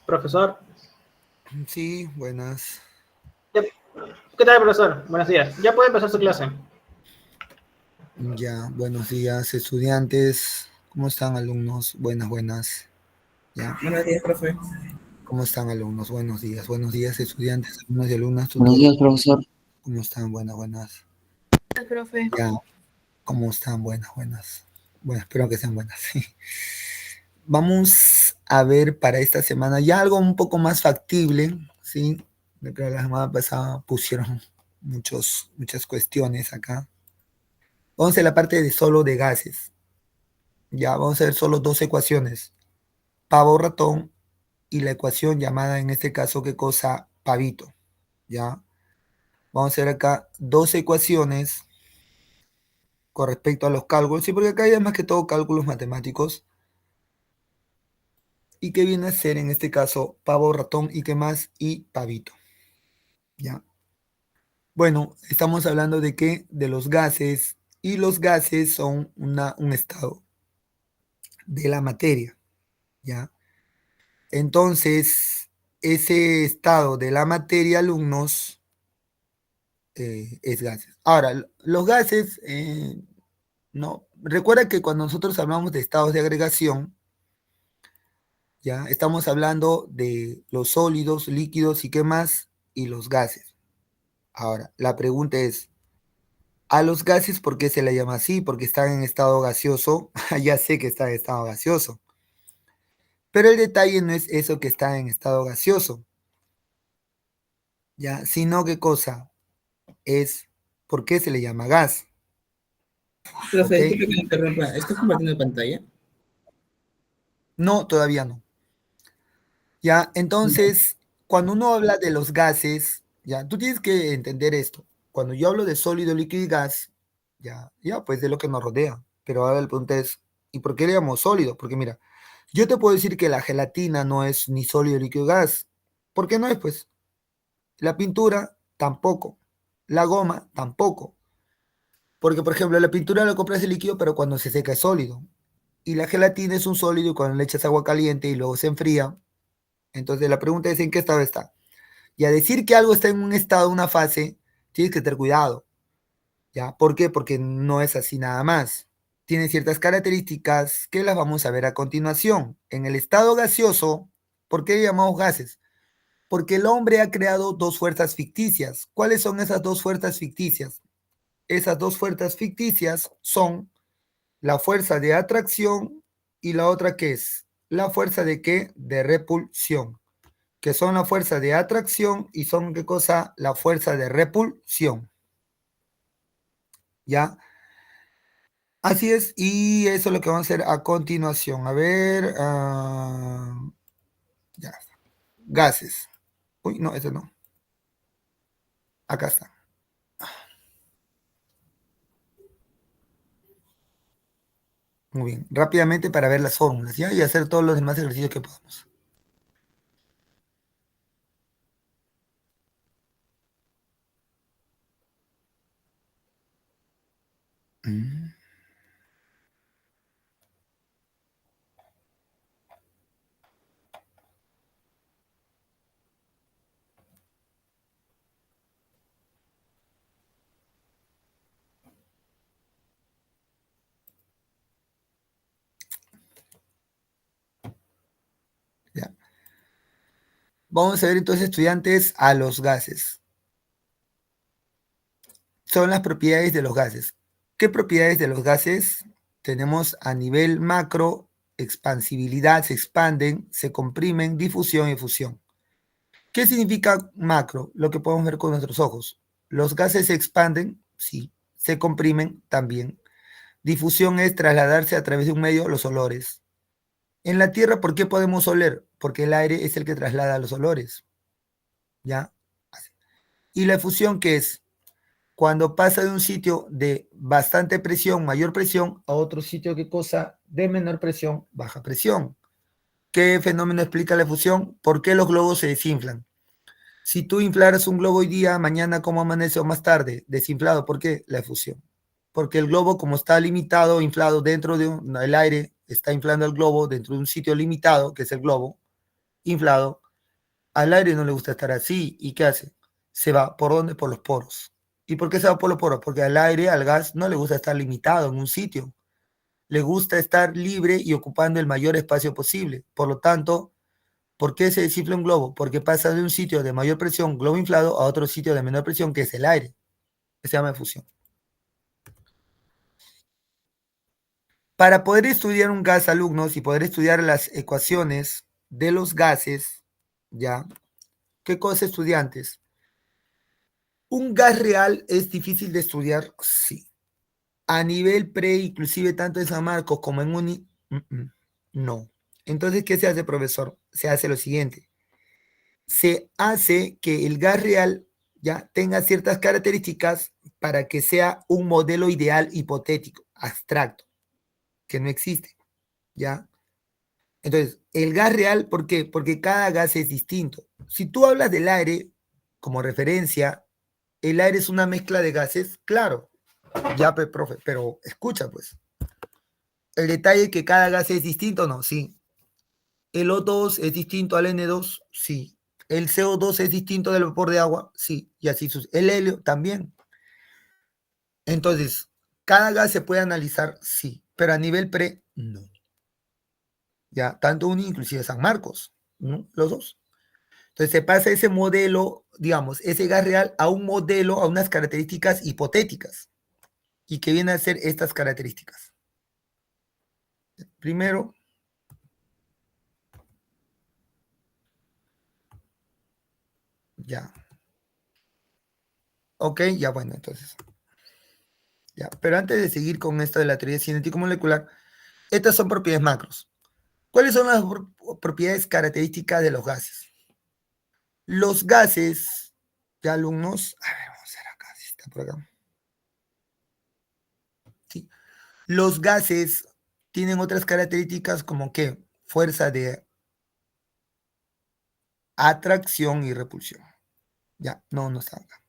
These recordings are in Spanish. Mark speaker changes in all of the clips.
Speaker 1: Profesor.
Speaker 2: Sí, buenas.
Speaker 1: ¿Qué tal, profesor? Buenos días. Ya puede empezar su clase.
Speaker 2: Ya, buenos días, estudiantes. ¿Cómo están, alumnos? Buenas. Ya.
Speaker 3: Buenos días, profe.
Speaker 2: ¿Cómo están, alumnos? Buenos días, estudiantes, alumnos y alumnas,
Speaker 4: Buenos
Speaker 2: tutores.
Speaker 4: días, profesor.
Speaker 2: ¿Cómo están? Buenas.
Speaker 5: Profe.
Speaker 2: Ya. ¿Cómo están? Buenas. Bueno, espero que sean buenas. Sí. Vamos a ver para esta semana ya algo un poco más factible, ¿sí? De que la semana pasada pusieron muchas cuestiones acá. Vamos a la parte de solo de gases. Ya, vamos a ver solo dos ecuaciones. Pavo ratón y la ecuación llamada en este caso, ¿qué cosa? Pavito. Ya. Vamos a ver acá dos ecuaciones con respecto a los cálculos. Sí, porque acá hay más que todo cálculos matemáticos. ¿Y qué viene a ser en este caso? Pavo ratón y qué más? Y pavito. Ya. Bueno, estamos hablando de qué? De los gases. Y los gases son un estado de la materia. ¿Ya? Entonces, ese estado de la materia, alumnos, es gases. Ahora, los gases, no. Recuerda que cuando nosotros hablamos de estados de agregación, ya estamos hablando de los sólidos, líquidos y qué más, y los gases. Ahora, la pregunta es, ¿a los gases por qué se le llama así? Porque están en estado gaseoso. Ya sé que está en estado gaseoso. Pero el detalle no es eso que está en estado gaseoso, ¿ya? Sino qué cosa es, ¿por qué se le llama gas?
Speaker 3: Profe,
Speaker 2: ¿Ok?
Speaker 3: disculpe que me interrumpa. ¿Estás compartiendo pantalla?
Speaker 2: No, todavía no. Ya, entonces, cuando uno habla de los gases, ya, tú tienes que entender esto. Cuando yo hablo de sólido, líquido y gas, ya, pues de lo que nos rodea. Pero ahora la pregunta es, ¿y por qué le llamamos sólido? Porque mira, yo te puedo decir que la gelatina no es ni sólido, líquido y gas. ¿Por qué no es? Pues la pintura tampoco. La goma tampoco. Porque, por ejemplo, la pintura la compras en líquido, pero cuando se seca es sólido. Y la gelatina es un sólido y cuando le echas agua caliente y luego se enfría. Entonces la pregunta es, ¿en qué estado está? Y a decir que algo está en un estado, una fase, tienes que tener cuidado. ¿Ya? ¿Por qué? Porque no es así nada más. Tiene ciertas características que las vamos a ver a continuación. En el estado gaseoso, ¿por qué llamamos gases? Porque el hombre ha creado dos fuerzas ficticias. ¿Cuáles son esas dos fuerzas ficticias? Esas dos fuerzas ficticias son la fuerza de atracción y la otra que es la fuerza de qué? De repulsión, que son la fuerza de atracción y son qué cosa? La fuerza de repulsión. ¿Ya? Así es, y eso es lo que vamos a hacer a continuación. A ver, ya, gases. Uy, no, eso no. Acá está. Muy bien, rápidamente para ver las fórmulas, ¿ya? Y hacer todos los demás ejercicios que podamos. Mm. Ya. Vamos a ver entonces, estudiantes, a los gases. Son las propiedades de los gases. ¿Qué propiedades de los gases? Tenemos a nivel macro, expansibilidad, se expanden, se comprimen, difusión y fusión. ¿Qué significa macro? Lo que podemos ver con nuestros ojos. Los gases se expanden, sí. Se comprimen, también. Difusión es trasladarse a través de un medio los olores. En la Tierra, ¿por qué podemos oler? Porque el aire es el que traslada los olores. ¿Ya? Y la fusión, ¿qué es? Cuando pasa de un sitio de bastante presión, mayor presión, a otro sitio, ¿qué cosa? De menor presión, baja presión. ¿Qué fenómeno explica la fusión? ¿Por qué los globos se desinflan? Si tú inflaras un globo hoy día, mañana, ¿cómo amanece o más tarde? Desinflado. ¿Por qué? La fusión. Porque el globo, como está limitado, inflado dentro de el aire, está inflando el globo dentro de un sitio limitado, que es el globo, inflado. Al aire no le gusta estar así. ¿Y qué hace? Se va. ¿Por dónde? Por los poros. ¿Y por qué se va por los poros? Porque al aire, al gas, no le gusta estar limitado en un sitio. Le gusta estar libre y ocupando el mayor espacio posible. Por lo tanto, ¿por qué se desinfla un globo? Porque pasa de un sitio de mayor presión, globo inflado, a otro sitio de menor presión, que es el aire, que se llama fusión. Para poder estudiar un gas, alumnos, y poder estudiar las ecuaciones de los gases, ¿ya? ¿Qué cosa, estudiantes? ¿Un gas real es difícil de estudiar? Sí. A nivel pre, inclusive tanto en San Marcos como en Uni, no. Entonces, ¿qué se hace, profesor? Se hace lo siguiente. Se hace que el gas real ya tenga ciertas características para que sea un modelo ideal hipotético, abstracto, que no existe, ¿ya? Entonces, el gas real, ¿por qué? Porque cada gas es distinto. Si tú hablas del aire como referencia, el aire es una mezcla de gases, claro, ya, profe, pero escucha, pues. El detalle es que cada gas es distinto, ¿no? Sí. ¿El O2 es distinto al N2? Sí. ¿El CO2 es distinto del vapor de agua? Sí. Y así el helio también. Entonces, ¿cada gas se puede analizar? Sí. Pero a nivel pre, no. Ya, tanto uno, inclusive San Marcos, ¿no? Los dos. Entonces se pasa ese modelo, digamos, ese gas real a un modelo, a unas características hipotéticas. ¿Y que vienen a ser estas características? Primero, ya. Ok, ya bueno, entonces. Ya. Pero antes de seguir con esto de la teoría cinético-molecular, estas son propiedades macros. ¿Cuáles son las propiedades características de los gases? Los gases, ya, alumnos, a ver, vamos a ver acá, si está por acá. Sí. Los gases tienen otras características como que fuerza de atracción y repulsión. Ya, no está acá.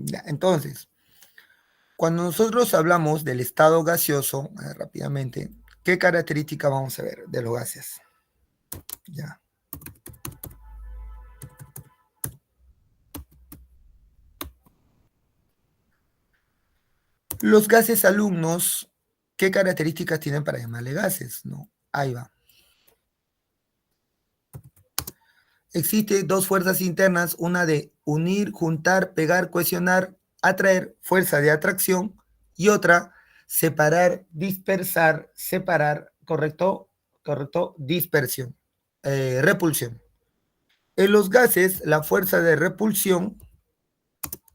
Speaker 2: Ya, entonces, cuando nosotros hablamos del estado gaseoso, rápidamente, ¿qué característica vamos a ver de los gases? Ya. Los gases, alumnos, ¿qué características tienen para llamarle gases? No, ahí va. Existen dos fuerzas internas, una de unir, juntar, pegar, cohesionar, atraer, fuerza de atracción, y otra, separar, dispersar, separar, correcto, dispersión, repulsión. En los gases, la fuerza de repulsión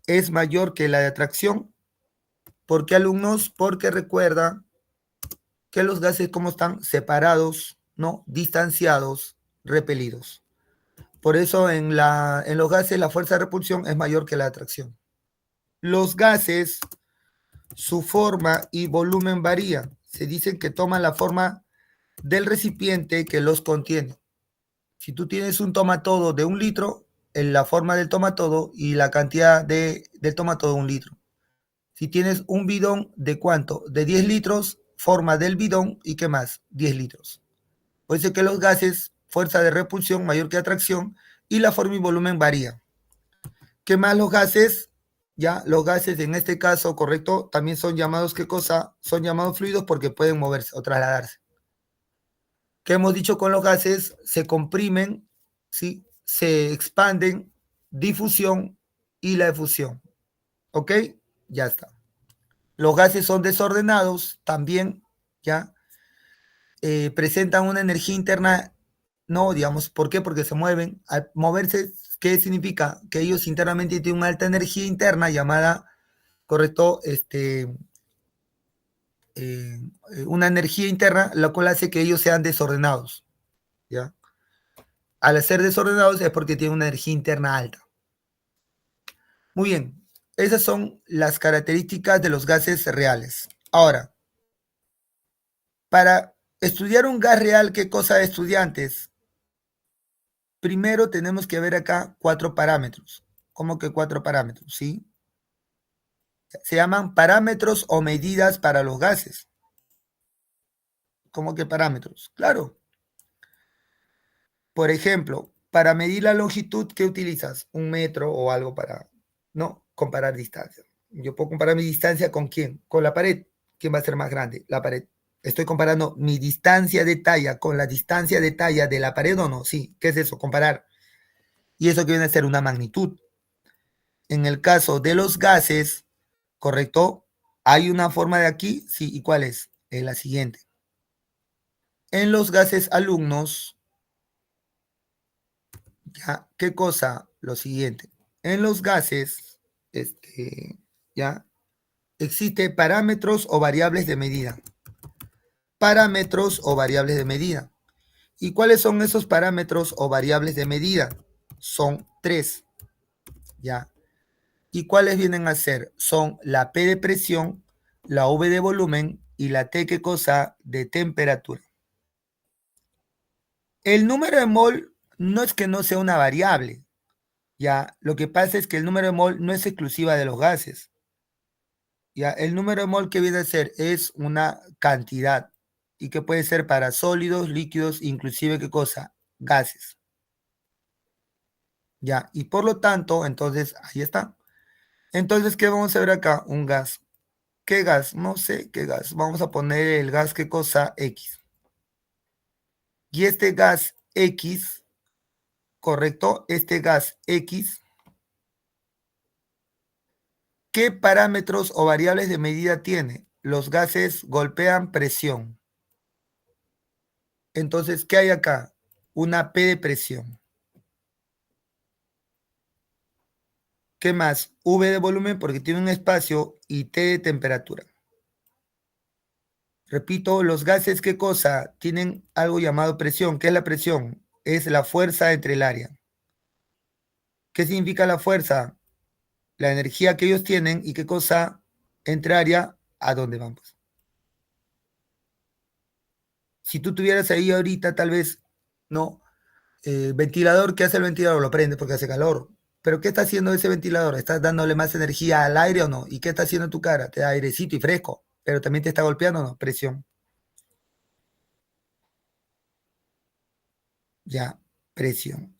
Speaker 2: es mayor que la de atracción. ¿Por qué, alumnos? Porque recuerda que los gases, como están separados, ¿no? Distanciados, repelidos. Por eso en los gases la fuerza de repulsión es mayor que la de atracción. Los gases, su forma y volumen varía. Se dice que toman la forma del recipiente que los contiene. Si tú tienes un tomatodo de 1 litro, en la forma del tomatodo y la cantidad del tomatodo 1 litro. Si tienes un bidón de ¿cuánto? De 10 litros, forma del bidón y ¿qué más? 10 litros. Por eso que los gases, fuerza de repulsión mayor que atracción y la forma y volumen varía. ¿Qué más los gases? Ya, los gases en este caso, correcto, también son llamados, ¿qué cosa? Son llamados fluidos porque pueden moverse o trasladarse. ¿Qué hemos dicho con los gases? Se comprimen, ¿sí? Se expanden, difusión y la efusión. ¿Ok? Ya está. Los gases son desordenados también, ¿ya? Presentan una energía interna, no, digamos, ¿por qué? Porque se mueven. Al moverse, ¿qué significa? Que ellos internamente tienen una alta energía interna llamada ¿correcto? Una energía interna, la cual hace que ellos sean desordenados, ¿ya? Al ser desordenados es porque tienen una energía interna alta. Muy bien, esas son las características de los gases reales. Ahora, para estudiar un gas real, ¿qué cosa de estudiantes? Primero tenemos que ver acá 4 parámetros. ¿Cómo que 4 parámetros? ¿Sí? Se llaman parámetros o medidas para los gases. ¿Cómo que parámetros? Claro. Por ejemplo, para medir la longitud, ¿qué utilizas? Un metro o algo para, no, comparar distancias. Yo puedo comparar mi distancia con quién, con la pared. ¿Quién va a ser más grande? La pared. Estoy comparando mi distancia de talla con la distancia de talla de la pared o no. Sí, ¿qué es eso? Comparar. Y eso que viene a ser una magnitud. En el caso de los gases, ¿correcto? Hay una forma de aquí, sí, ¿y cuál es? Es la siguiente. En los gases alumnos, ya, ¿qué cosa? Lo siguiente. En los gases, ya, existe parámetros o variables de medida. Parámetros o variables de medida. ¿Y cuáles son esos parámetros o variables de medida? Son 3, ya. ¿Y cuáles vienen a ser? Son la P de presión, la V de volumen y la T, ¿qué cosa? De temperatura. El número de mol no es que no sea una variable, ya. Lo que pasa es que el número de mol no es exclusiva de los gases. Ya, el número de mol que viene a ser es una cantidad y que puede ser para sólidos, líquidos, inclusive, ¿qué cosa? Gases. Ya, y por lo tanto, entonces, ahí está. Entonces, ¿qué vamos a ver acá? Un gas. ¿Qué gas? No sé qué gas. Vamos a poner el gas, ¿qué cosa? X. Y este gas X, ¿correcto? Este gas X, ¿qué parámetros o variables de medida tiene? Los gases golpean presión. Entonces, ¿qué hay acá? Una P de presión. ¿Qué más? V de volumen porque tiene un espacio y T de temperatura. Repito, los gases, ¿qué cosa? Tienen algo llamado presión. ¿Qué es la presión? Es la fuerza entre el área. ¿Qué significa la fuerza? La energía que ellos tienen y qué cosa entre área a dónde vamos. Si tú tuvieras ahí ahorita, tal vez, no, ventilador, ¿qué hace el ventilador? Lo prende porque hace calor. Pero ¿qué está haciendo ese ventilador? ¿Estás dándole más energía al aire o no? ¿Y qué está haciendo tu cara? Te da airecito y fresco, pero también te está golpeando, ¿no? Presión. Ya, presión.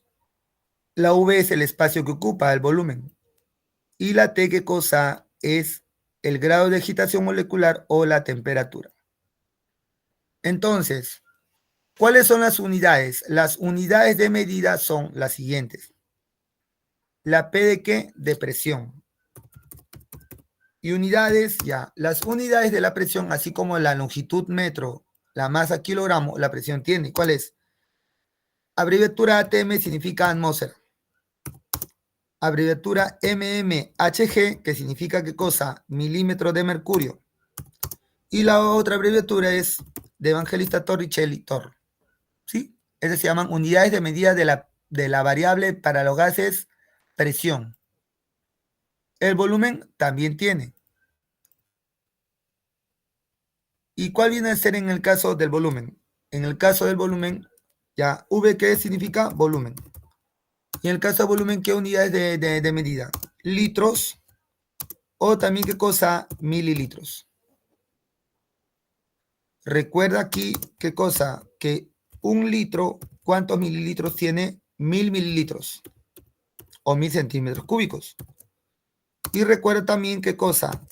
Speaker 2: La V es el espacio que ocupa, el volumen. Y la T, ¿qué cosa? Es el grado de agitación molecular o la temperatura. Entonces, ¿cuáles son las unidades? Las unidades de medida son las siguientes. ¿La P de qué? De presión. Y unidades, ya, las unidades de la presión, así como la longitud metro, la masa kilogramo, la presión tiene. ¿Cuál es? Abreviatura ATM significa atmósfera. Abreviatura MMHG, que significa qué cosa? Milímetros de mercurio. Y la otra abreviatura es de Evangelista Torricelli, Tor. ¿Sí? Esas se llaman unidades de medida de la variable para los gases presión. El volumen también tiene. ¿Y cuál viene a ser en el caso del volumen? En el caso del volumen, ya, V, ¿qué significa? Volumen. Y en el caso de volumen, ¿qué unidades de medida? Litros o también, ¿qué cosa? Mililitros. Recuerda aquí, ¿qué cosa? Que un litro, ¿cuántos mililitros tiene? 1000 mililitros o 1000 centímetros cúbicos. Y recuerda también, ¿qué cosa?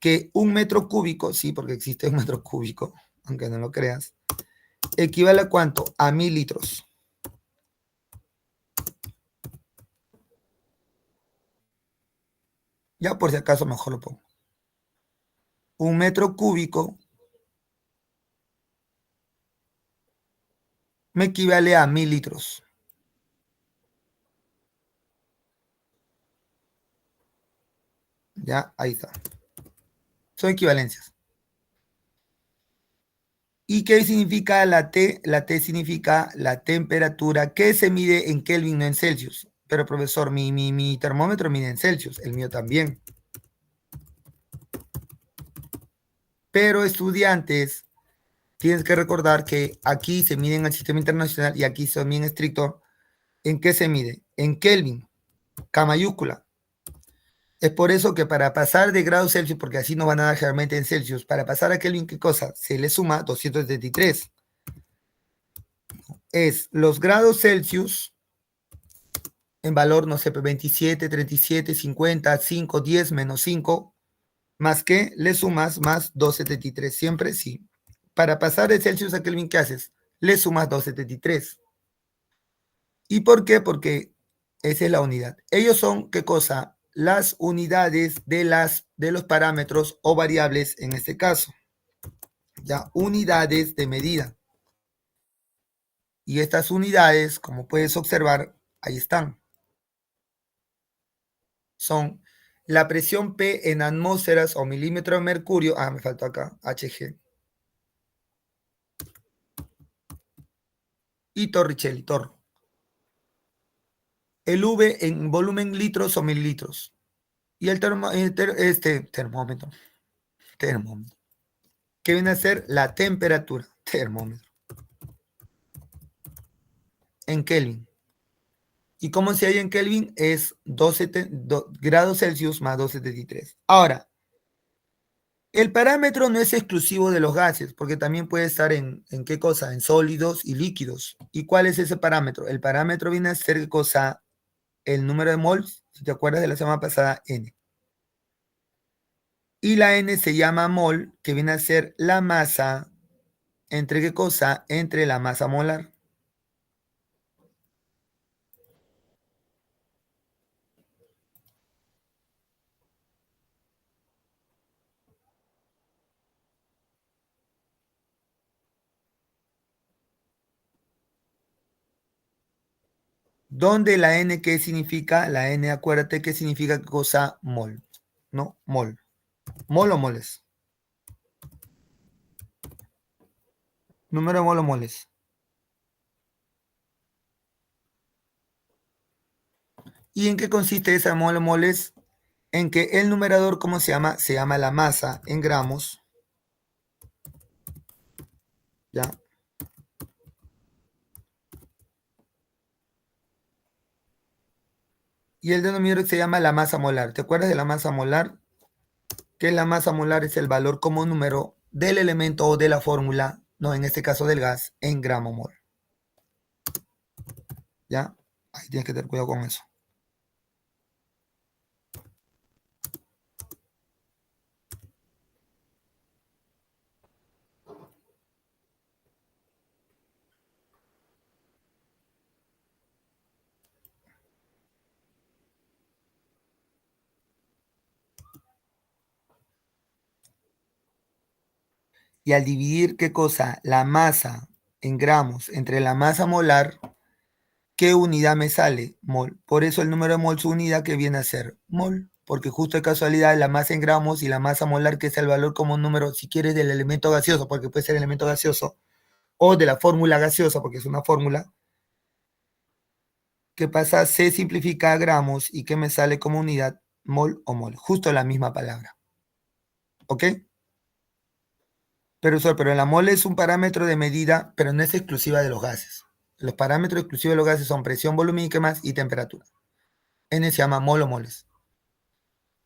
Speaker 2: Que un metro cúbico, sí, porque existe un metro cúbico, aunque no lo creas, equivale a ¿cuánto? A 1000 litros. Ya por si acaso mejor lo pongo. Un metro cúbico me equivale a 1000 litros. Ya, ahí está. Son equivalencias. ¿Y qué significa la T? La T significa la temperatura que se mide en Kelvin, no en Celsius. Pero profesor, mi termómetro mide en Celsius, el mío también. Pero estudiantes, tienes que recordar que aquí se mide en el sistema internacional y aquí son bien estricto. ¿En qué se mide? En Kelvin, K mayúscula. Es por eso que para pasar de grados Celsius, porque así nos van a dar generalmente en Celsius, para pasar a Kelvin, ¿qué cosa? Se le suma 273. Es los grados Celsius en valor, no sé, 27, 37, 50, 5, 10, menos 5, más que le sumas más 273. Siempre sí. Para pasar de Celsius a Kelvin, ¿qué haces? Le sumas 273. ¿Y por qué? Porque esa es la unidad. Ellos son, ¿qué cosa? Las unidades de los parámetros o variables en este caso. Ya, unidades de medida. Y estas unidades, como puedes observar, ahí están. Son la presión P en atmósferas o milímetros de mercurio. Ah, me faltó acá, Hg. Y Torricelli, Torr. El V en volumen litros o mililitros. Y el termómetro. Que viene a ser la temperatura. Termómetro. En Kelvin. ¿Y cómo se halla en Kelvin? Es 2 grados Celsius más 273. Ahora, el parámetro no es exclusivo de los gases, porque también puede estar ¿en qué cosa? En sólidos y líquidos. ¿Y cuál es ese parámetro? El parámetro viene a ser ¿qué cosa? El número de mols, si te acuerdas de la semana pasada, N. Y la N se llama mol, que viene a ser la masa, ¿entre qué cosa? Entre la masa molar. Donde la N, ¿qué significa? La N, acuérdate que significa ¿qué cosa? Mol. ¿No? Mol. Mol o moles. Número de mol o moles. ¿Y en qué consiste esa mol o moles? En que el numerador, ¿cómo se llama? Se llama la masa en gramos. ¿Ya? Y el denominador se llama la masa molar. ¿Te acuerdas de la masa molar? Que la masa molar es el valor como número del elemento o de la fórmula, no, en este caso del gas, en gramo mol. ¿Ya? Ahí tienes que tener cuidado con eso. Y al dividir, ¿qué cosa? La masa en gramos entre la masa molar, ¿qué unidad me sale? Mol. Por eso el número de mol, su unidad que viene a ser mol. Porque justo de casualidad la masa en gramos y la masa molar, que es el valor como número, si quieres, del elemento gaseoso, porque puede ser elemento gaseoso, o de la fórmula gaseosa, porque es una fórmula, que pasa, se simplifica a gramos y que me sale como unidad mol o mol. Justo la misma palabra. ¿Ok? Pero la mol es un parámetro de medida, pero no es exclusiva de los gases. Los parámetros exclusivos de los gases son presión, volumen y qué más, y temperatura. N se llama mol o moles.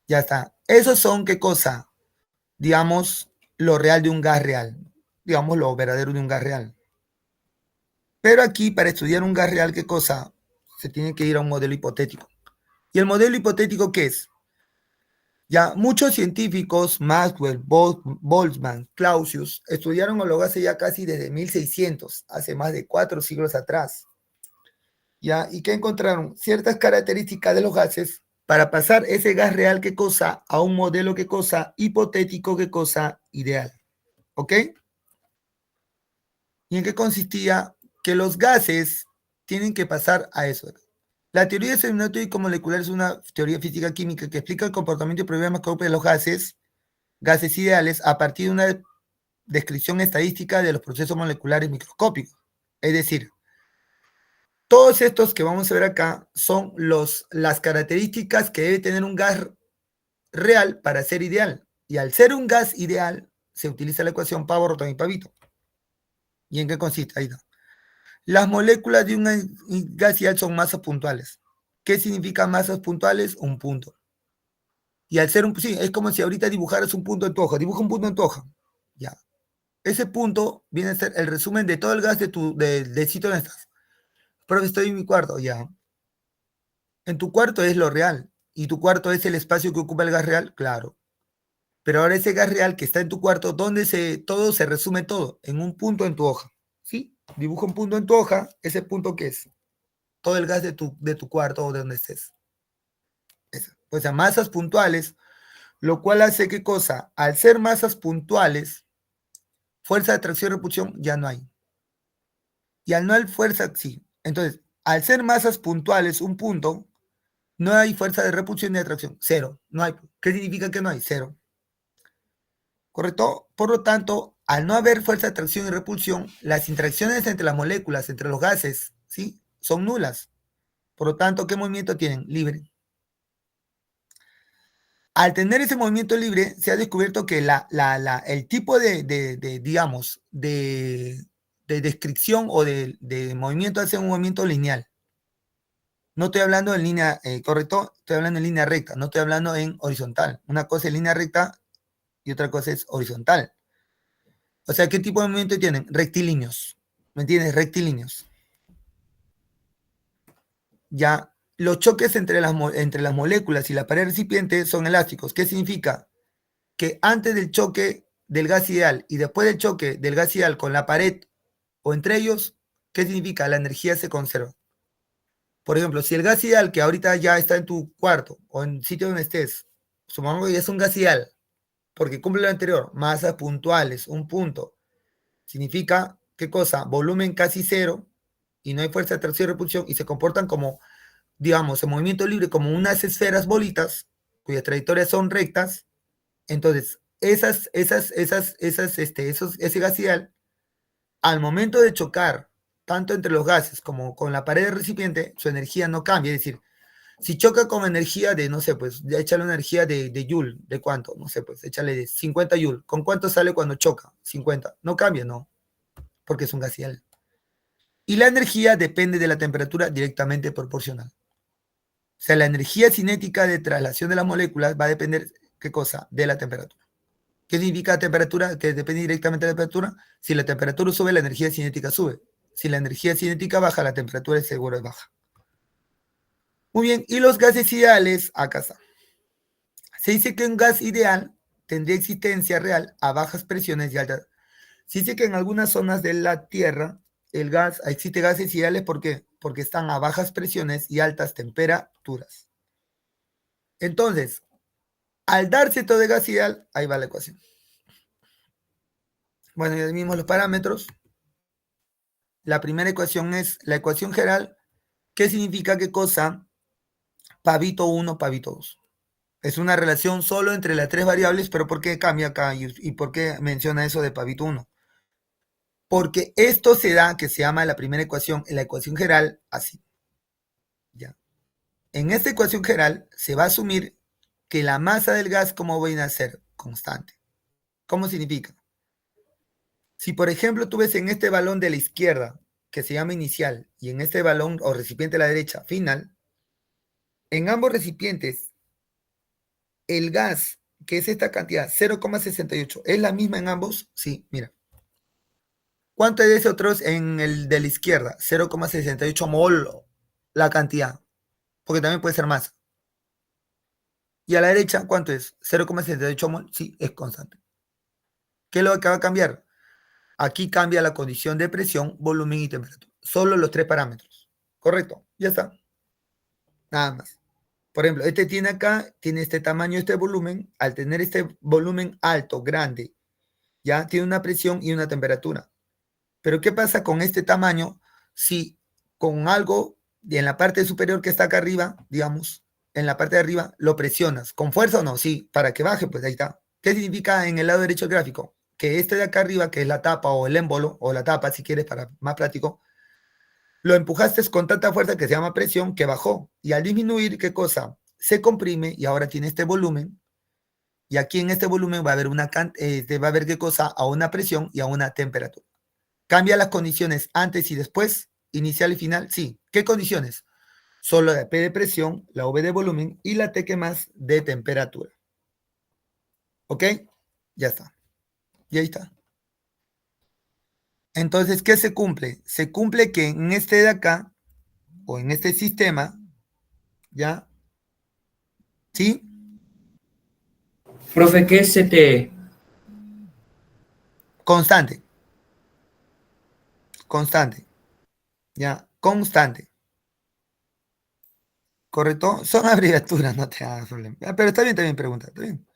Speaker 2: Ya está. Esos son, ¿qué cosa? Digamos, lo real de un gas real. Digamos, lo verdadero de un gas real. Pero aquí, para estudiar un gas real, ¿qué cosa? Se tiene que ir a un modelo hipotético. ¿Y el modelo hipotético qué es? Ya muchos científicos, Maxwell, Boltzmann, Clausius, estudiaron los gases ya casi desde 1600, hace más de 4 siglos atrás. ¿Ya? ¿Y qué encontraron? Ciertas características de los gases para pasar ese gas real, ¿qué cosa? A un modelo, ¿qué cosa? Hipotético, ¿qué cosa? Ideal. ¿Ok? ¿Y en qué consistía? Que los gases tienen que pasar a eso. La teoría semiótico-molecular es una teoría física química que explica el comportamiento y problemas que operan los gases ideales, a partir de una descripción estadística de los procesos moleculares microscópicos. Es decir, todos estos que vamos a ver acá son las características que debe tener un gas real para ser ideal. Y al ser un gas ideal, se utiliza la ecuación Pavo-Rotón y Pavito. ¿Y en qué consiste? Ahí está. Las moléculas de un gas ideal son masas puntuales. ¿Qué significa masas puntuales? Un punto. Y al ser sí, es como si ahorita dibujaras un punto en tu hoja. Dibuja un punto en tu hoja. Ya. Ese punto viene a ser el resumen de todo el gas del sitio donde estás. Profe, estoy en mi cuarto, ya. En tu cuarto es lo real. ¿Y tu cuarto es el espacio que ocupa el gas real? Claro. Pero ahora ese gas real que está en tu cuarto, ¿dónde todo se resume todo? En un punto en tu hoja. ¿Sí? Dibuja un punto en tu hoja. ¿Ese punto qué es? Todo el gas de tu cuarto o de donde estés. O sea, masas puntuales, lo cual hace ¿qué cosa? Al ser masas puntuales, fuerza de atracción y repulsión ya no hay. Y al no haber fuerza, sí. Entonces, al ser masas puntuales, un punto, no hay fuerza de repulsión ni de atracción. Cero. No hay. ¿Qué significa que no hay? Cero. ¿Correcto? Por lo tanto, al no haber fuerza de atracción y repulsión, las interacciones entre las moléculas, entre los gases, ¿sí? Son nulas. Por lo tanto, ¿qué movimiento tienen? Libre. Al tener ese movimiento libre, se ha descubierto que el tipo digamos, de descripción o de movimiento hace un movimiento lineal. No estoy hablando en línea, correcto, estoy hablando en línea recta, no estoy hablando en horizontal. Una cosa es línea recta y otra cosa es horizontal. O sea, ¿qué tipo de movimiento tienen? Rectilíneos. ¿Me entiendes? Rectilíneos. Ya, los choques entre las moléculas y la pared recipiente son elásticos. ¿Qué significa? Que antes del choque del gas ideal y después del choque del gas ideal con la pared o entre ellos, ¿qué significa? La energía se conserva. Por ejemplo, si el gas ideal que ahorita ya está en tu cuarto o en el sitio donde estés, supongamos que ya es un gas ideal, porque cumple lo anterior, masas puntuales, un punto, significa, ¿qué cosa? Volumen casi cero y no hay fuerza de atracción y repulsión y se comportan como, digamos, en movimiento libre, como unas esferas bolitas cuyas trayectorias son rectas. Entonces, ese gas ideal, al momento de chocar, tanto entre los gases como con la pared del recipiente, su energía no cambia. Es decir, si choca con energía de, no sé, pues, ya échale una energía de Joule, ¿de cuánto? No sé, pues, échale de 50 Joule. ¿Con cuánto sale cuando choca? 50. No cambia, no, porque es un gas ideal. Y la energía depende de la temperatura directamente proporcional. O sea, la energía cinética de traslación de las moléculas va a depender, ¿qué cosa? De la temperatura. ¿Qué significa temperatura? Que depende directamente de la temperatura. Si la temperatura sube, la energía cinética sube. Si la energía cinética baja, la temperatura de seguro es baja. Muy bien, y los gases ideales, acá está. Se dice que un gas ideal tendría existencia real a bajas presiones y altas. Se dice que en algunas zonas de la Tierra existe gases ideales, ¿por qué? Porque están a bajas presiones y altas temperaturas. Entonces, al darse todo de gas ideal, ahí va la ecuación. Bueno, ya mismos los parámetros. La primera ecuación es la ecuación general. ¿Qué significa qué cosa? Pavito 1, pavito 2. Es una relación solo entre las tres variables, pero ¿por qué cambia acá? ¿Y por qué menciona eso de pavito 1? Porque esto se da, que se llama la primera ecuación, en la ecuación general, así. ¿Ya? En esta ecuación general se va a asumir que la masa del gas, ¿cómo viene a ser? Constante. ¿Cómo significa? Si, por ejemplo, tú ves en este balón de la izquierda, que se llama inicial, y en este balón o recipiente de la derecha, final, en ambos recipientes, el gas, que es esta cantidad, 0,68, ¿es la misma en ambos? Sí, mira. ¿Cuánto es de esos otros en el de la izquierda? 0,68 mol, la cantidad, porque también puede ser más. Y a la derecha, ¿cuánto es? 0,68 mol, sí, es constante. ¿Qué es lo que va a cambiar? Aquí cambia la condición de presión, volumen y temperatura. Solo los tres parámetros. ¿Correcto? Ya está. Nada más. Por ejemplo, este tiene acá, tiene este tamaño, este volumen. Al tener este volumen alto, grande, ya tiene una presión y una temperatura. Pero ¿qué pasa con este tamaño si con algo Y en la parte superior que está acá arriba, digamos, en la parte de arriba, lo presionas. ¿Con fuerza o no? Sí, para que baje, pues ahí está. ¿Qué significa en el lado derecho del gráfico? Que este de acá arriba, que es la tapa o el émbolo, o la tapa, si quieres, para más práctico, lo empujaste con tanta fuerza que se llama presión, que bajó. Y al disminuir, ¿qué cosa? Se comprime y ahora tiene este volumen. Y aquí en este volumen va a haber va a haber qué cosa, a una presión y a una temperatura. ¿Cambia las condiciones antes y después? ¿Inicial y final? Sí. ¿Qué condiciones? Solo la P de presión, la V de volumen y la T que más de temperatura. ¿Ok? Ya está. Y ahí está. Entonces, ¿qué se cumple? Se cumple que en este de acá, o en este sistema, ¿ya? ¿Sí?
Speaker 3: Profe, ¿qué es CTE?
Speaker 2: Constante. Constante. ¿Ya? Constante. ¿Correcto? Son abreviaturas, no te hagas problema. Pero está bien pregunta. Está bien.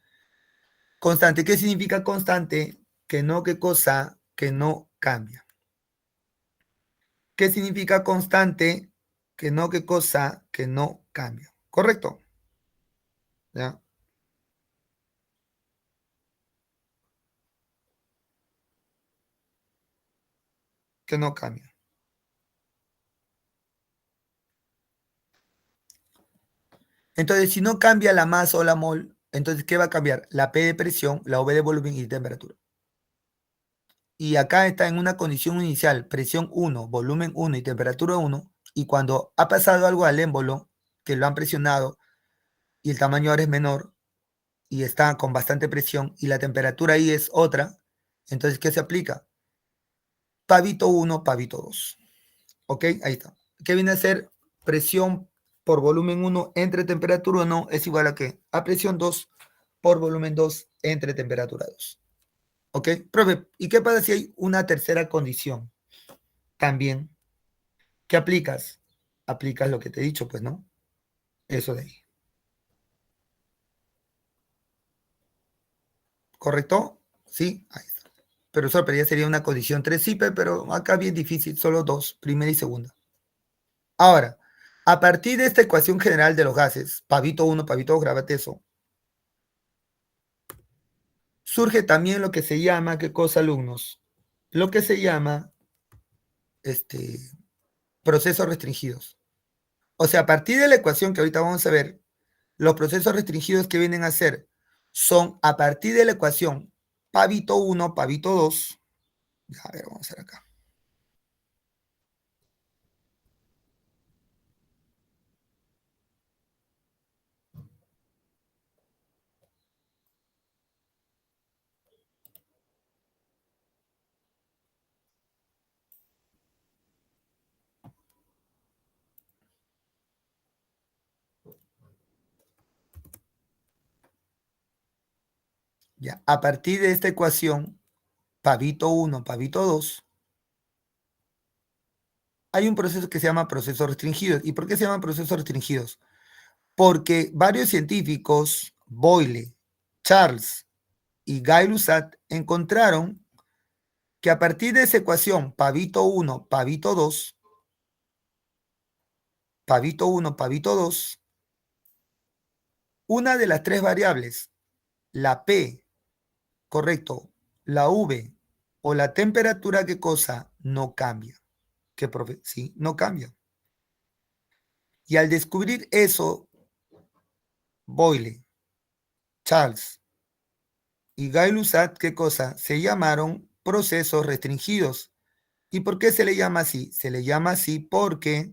Speaker 2: Constante. ¿Qué significa constante? Que no, ¿qué cosa? Que no cambia. ¿Qué significa constante? Que no, ¿qué cosa? Que no cambia. ¿Correcto? ¿Ya? Que no cambia. Entonces, si no cambia la masa o la mol, entonces, ¿qué va a cambiar? La P de presión, la V de volumen y de temperatura. Y acá está en una condición inicial, presión 1, volumen 1 y temperatura 1, y cuando ha pasado algo al émbolo, que lo han presionado, y el tamaño ahora es menor, y está con bastante presión, y la temperatura ahí es otra, entonces, ¿qué se aplica? Pavito 1, pavito 2. ¿Ok? Ahí está. ¿Qué viene a ser presión por volumen 1 entre temperatura 1 es igual a qué? A presión 2 por volumen 2 entre temperatura 2. ¿Ok? Profe, ¿y qué pasa si hay una tercera condición? También, ¿qué aplicas? Aplicas lo que te he dicho, pues, ¿no? Eso de ahí. ¿Correcto? Sí, ahí está. Pero eso ya sería una condición 3 sí, pero acá bien difícil, solo dos, primera y segunda. Ahora, a partir de esta ecuación general de los gases, pavito 1, pavito 2, grábate eso, surge también lo que se llama, ¿qué cosa, alumnos? Lo que se llama procesos restringidos. O sea, a partir de la ecuación que ahorita vamos a ver, los procesos restringidos que vienen a ser son a partir de la ecuación pavito 1, pavito 2. A ver, vamos a ver acá. Ya, a partir de esta ecuación, pavito 1, pavito 2, hay un proceso que se llama procesos restringidos. ¿Y por qué se llaman procesos restringidos? Porque varios científicos, Boyle, Charles y Gay-Lussac, encontraron que a partir de esa ecuación, pavito 1, pavito 2, pavito 1, pavito 2, una de las tres variables, la P, correcto, la V o la temperatura, ¿qué cosa? No cambia. ¿Qué, profe? Sí, no cambia. Y al descubrir eso, Boyle, Charles y Gay-Lussac, ¿qué cosa? Se llamaron procesos restringidos. ¿Y por qué se le llama así? Se le llama así porque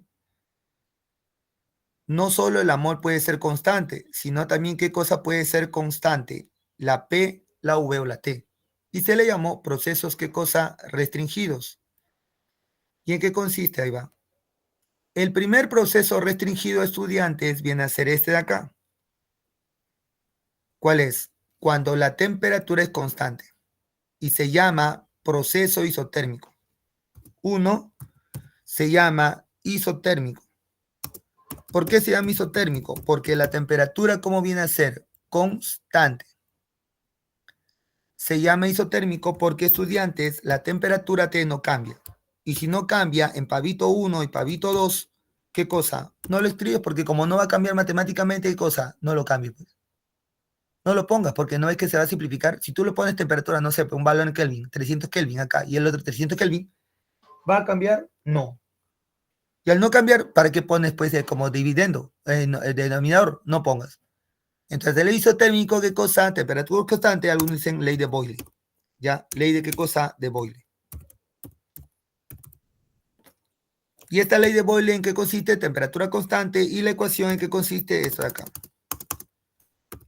Speaker 2: no solo el amor puede ser constante, sino también qué cosa puede ser constante, la P, la V o la T. Y se le llamó procesos, ¿qué cosa? Restringidos. ¿Y en qué consiste? Ahí va. El primer proceso restringido a estudiantes viene a ser este de acá. ¿Cuál es? Cuando la temperatura es constante y se llama proceso isotérmico. Uno se llama isotérmico. ¿Por qué se llama isotérmico? Porque la temperatura, ¿cómo viene a ser? Constante. Se llama isotérmico porque, estudiantes, la temperatura T no cambia. Y si no cambia en pavito 1 y pavito 2, ¿Qué cosa? No lo escribes porque como no va a cambiar matemáticamente, ¿qué cosa? No lo cambies, pues. No lo pongas porque no es que se va a simplificar. Si tú le pones temperatura, no sé, un valor en Kelvin, 300 Kelvin acá y el otro 300 Kelvin, ¿va a cambiar? No. Y al no cambiar, ¿para qué pones pues como dividendo? El denominador, no pongas. Entonces, el isotérmico, ¿qué cosa? Temperatura constante, algunos dicen ley de Boyle. ¿Ya? ¿Ley de qué cosa? De Boyle. Y esta ley de Boyle, ¿en qué consiste? Temperatura constante. Y la ecuación, ¿en qué consiste? Esto de acá.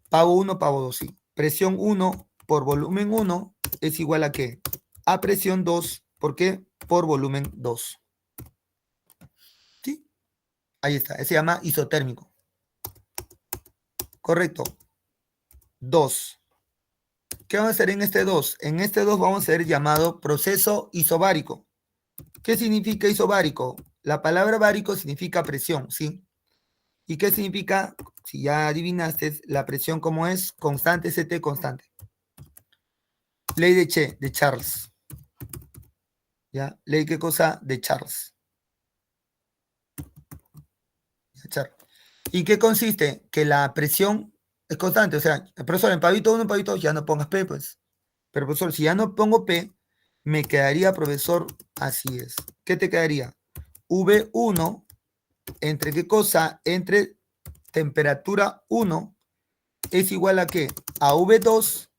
Speaker 2: Pavo 1, pavo 2, sí. Presión 1 por volumen 1 es igual a ¿qué? A presión 2, ¿por qué? Por volumen 2. ¿Sí? Ahí está. Se llama isotérmico. Correcto. 2. ¿Qué vamos a hacer en este 2? En este 2 vamos a hacer llamado proceso isobárico. ¿Qué significa isobárico? La palabra bárico significa presión, ¿sí? ¿Y qué significa? Si ya adivinaste, la presión como es constante, Ct constante. Ley de Charles. ¿Ya? Ley qué cosa? De Charles. ¿Y qué consiste? Que la presión es constante. O sea, profesor, en pavito 1, en pavito 2, ya no pongas P, pues. Pero profesor, si ya no pongo P, me quedaría, profesor, así es. ¿Qué te quedaría? V1, ¿entre qué cosa? Entre temperatura 1 es igual a ¿qué? A V2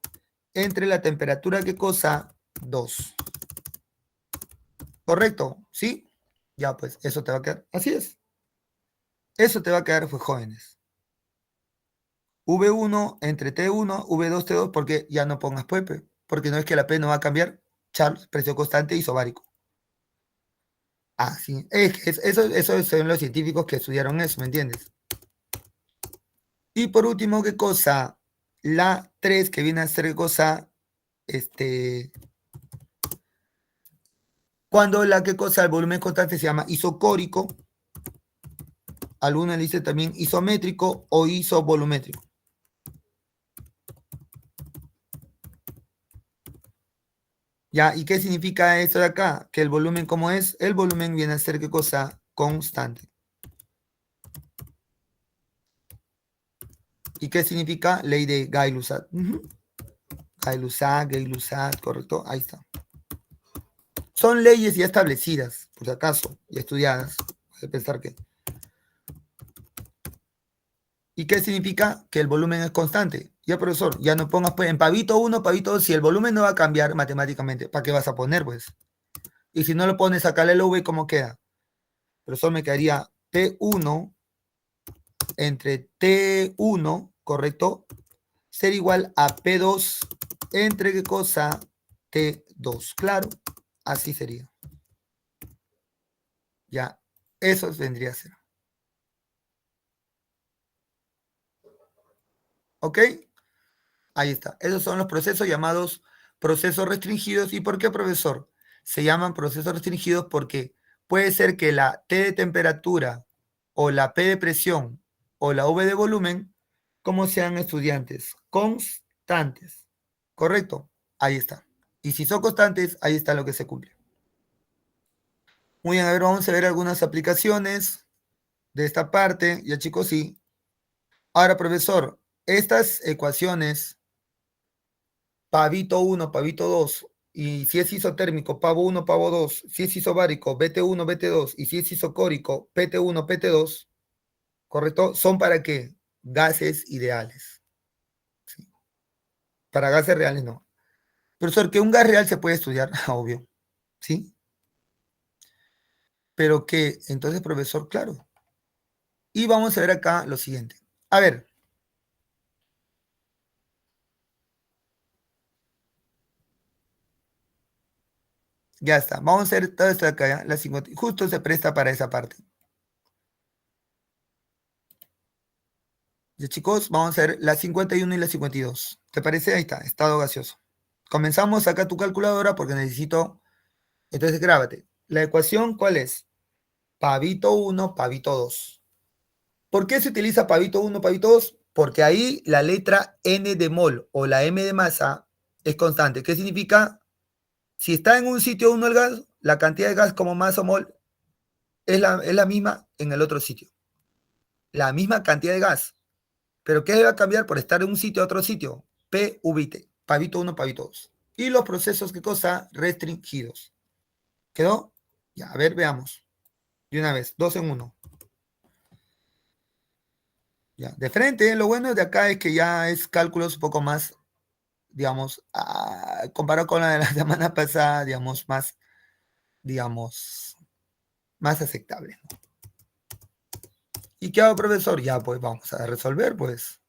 Speaker 2: entre la temperatura ¿qué cosa? 2. ¿Correcto? ¿Sí? Ya, pues, eso te va a quedar. Así es. Eso te va a quedar, pues, jóvenes. V1 entre T1, V2, T2, porque ya no pongas P, porque no es que la P no va a cambiar. Charles, presión constante isobárico. Ah, sí. Eso son los científicos que estudiaron eso, ¿me entiendes? Y por último, ¿qué cosa? La 3, que viene a ser ¿qué cosa? Cuando la ¿qué cosa? El volumen constante se llama isocórico. Algunos le dicen también isométrico o isovolumétrico. ¿Ya? ¿Y qué significa esto de acá? Que el volumen, ¿cómo es? El volumen viene a ser ¿qué cosa? Constante. ¿Y qué significa? Ley de Gay-Lussac. Gay-Lussac, correcto. Ahí está. Son leyes ya establecidas, por si acaso, y estudiadas. Hay que pensar que. ¿Y qué significa? Que el volumen es constante. Ya, profesor, ya no pongas pues, en pavito 1, pavito 2, si el volumen no va a cambiar matemáticamente, ¿para qué vas a poner, pues? Y si no lo pones, sacale el V, ¿cómo queda? Profesor, me quedaría T1 entre T1, ¿correcto? Ser igual a P2 entre ¿qué cosa? T2. Claro, así sería. Ya, eso vendría a ser. ¿Ok? Ahí está. Esos son los procesos llamados procesos restringidos. ¿Y por qué, profesor? Se llaman procesos restringidos porque puede ser que la T de temperatura o la P de presión o la V de volumen, como sean estudiantes, constantes. ¿Correcto? Ahí está. Y si son constantes, ahí está lo que se cumple. Muy bien, a ver, vamos a ver algunas aplicaciones de esta parte. Ya, chicos, sí. Ahora, profesor, estas ecuaciones pavito 1, pavito 2, y si es isotérmico, pavo 1, pavo 2, si es isobárico, BT1, BT2, y si es isocórico, PT1, PT2, ¿correcto? ¿Son para qué? Gases ideales. ¿Sí? Para gases reales no. Profesor, que un gas real se puede estudiar, obvio, ¿sí? Pero que, entonces, profesor, claro. Y vamos a ver acá lo siguiente. A ver. Ya está. Vamos a hacer todo esto de acá, ¿ya? La 50, justo se presta para esa parte. Ya, chicos, vamos a hacer la 51 y la 52. ¿Te parece? Ahí está, estado gaseoso. Comenzamos acá tu calculadora porque necesito. Entonces, grábate. La ecuación, ¿cuál es? Pavito 1, pavito 2. ¿Por qué se utiliza pavito 1, pavito 2? Porque ahí la letra N de mol o la M de masa es constante. ¿Qué significa? Si está en un sitio 1 el gas, la cantidad de gas como masa o mol es la misma en el otro sitio. La misma cantidad de gas. ¿Pero qué va a cambiar por estar de un sitio a otro sitio? P, V y T. Pavito 1, pavito 2. Y los procesos, ¿qué cosa? Restringidos. ¿Quedó? Ya, a ver, veamos. De una vez, 2 en 1. Ya, de frente, lo bueno de acá es que ya es cálculos un poco más, digamos, comparado con la de la semana pasada, digamos, más aceptable, ¿no? ¿Y qué hago, profesor? Ya, pues vamos a resolver, pues.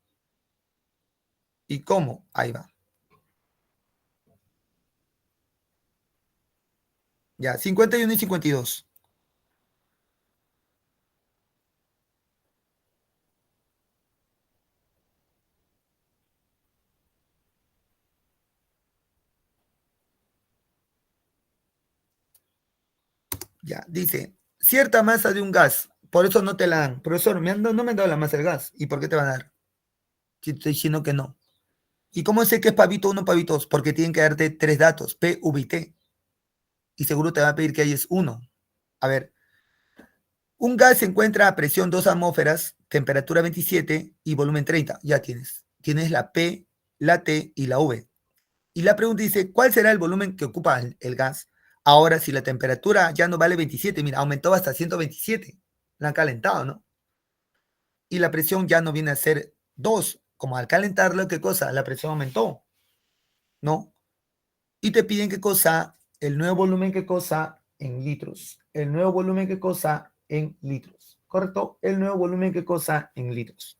Speaker 2: ¿Y cómo? Ahí va. Ya, 51 y 52. Ya, dice, cierta masa de un gas, por eso no te la dan. Profesor, no me han dado la masa del gas. ¿Y por qué te van a dar? Si te estoy diciendo que no. ¿Y cómo sé que es pavito 1, pavito 2? Porque tienen que darte 3 datos, P, V y T. Y seguro te va a pedir que ahí es 1. A ver, un gas se encuentra a presión 2 atmósferas, temperatura 27 y volumen 30. Ya tienes. Tienes la P, la T y la V. Y la pregunta dice, ¿cuál será el volumen que ocupa el gas? Ahora, si la temperatura ya no vale 27, mira, aumentó hasta 127. La han calentado, ¿no? Y la presión ya no viene a ser 2. Como al calentarlo, ¿qué cosa? La presión aumentó, ¿no? Y te piden qué cosa, el nuevo volumen, qué cosa, en litros. El nuevo volumen, qué cosa, en litros. ¿Correcto? El nuevo volumen, qué cosa, en litros.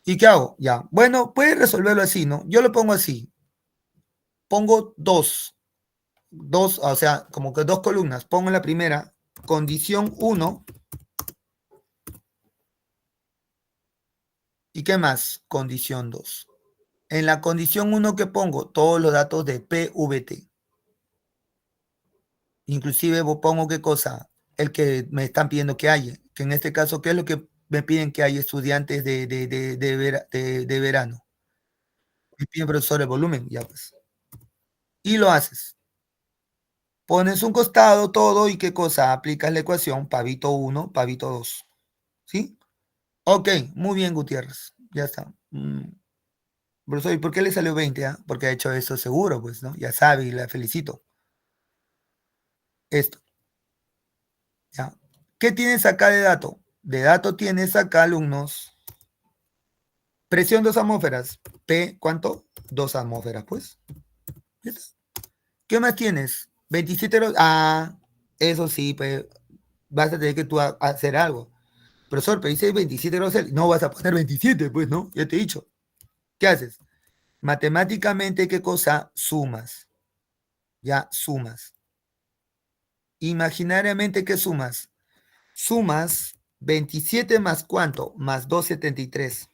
Speaker 2: ¿Y qué hago? Ya. Bueno, puedes resolverlo así, ¿no? Yo lo pongo así. Pongo dos, o sea, como que dos columnas. Pongo en la primera, condición 1. ¿Y qué más? Condición 2. En la condición 1 que pongo todos los datos de PVT. Inclusive pongo qué cosa, el que me están pidiendo que haya, que en este caso, ¿qué es lo que me piden que haya estudiantes de verano? Me piden profesor el volumen, ya pues. Y lo haces. Pones un costado todo y qué cosa, aplicas la ecuación pavito 1, pavito 2. ¿Sí? Ok, muy bien, Gutiérrez. Ya está. Profesor, ¿y por qué le salió 20? Porque ha hecho eso seguro, pues, ¿no? Ya sabe y la felicito. Esto. ¿Ya? ¿Qué tienes acá de dato? De dato tienes acá, alumnos. Presión 2 atmósferas. P, ¿cuánto? 2 atmósferas, pues. ¿Qué más tienes? 27 grados. Ah, eso sí, pues vas a tener que tú hacer algo. Profesor, pero dice 27 grados Celsius. No vas a poner 27, pues, ¿no? Ya te he dicho. ¿Qué haces? Matemáticamente, ¿qué cosa? Sumas. Ya, sumas. Imaginariamente, ¿qué sumas? Sumas 27 más ¿cuánto? Más 273.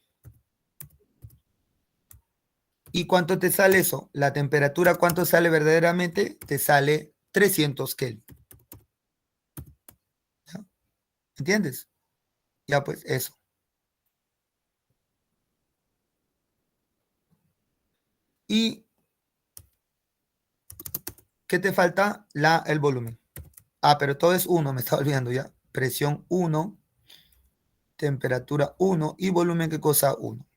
Speaker 2: ¿Y cuánto te sale eso? La temperatura, ¿cuánto sale verdaderamente? Te sale 300 Kelvin. ¿Ya? ¿Entiendes? Ya pues eso. ¿Y qué te falta? El volumen. Ah, pero todo es 1, me estaba olvidando ya. Presión 1, temperatura 1 y volumen, ¿qué cosa? 1.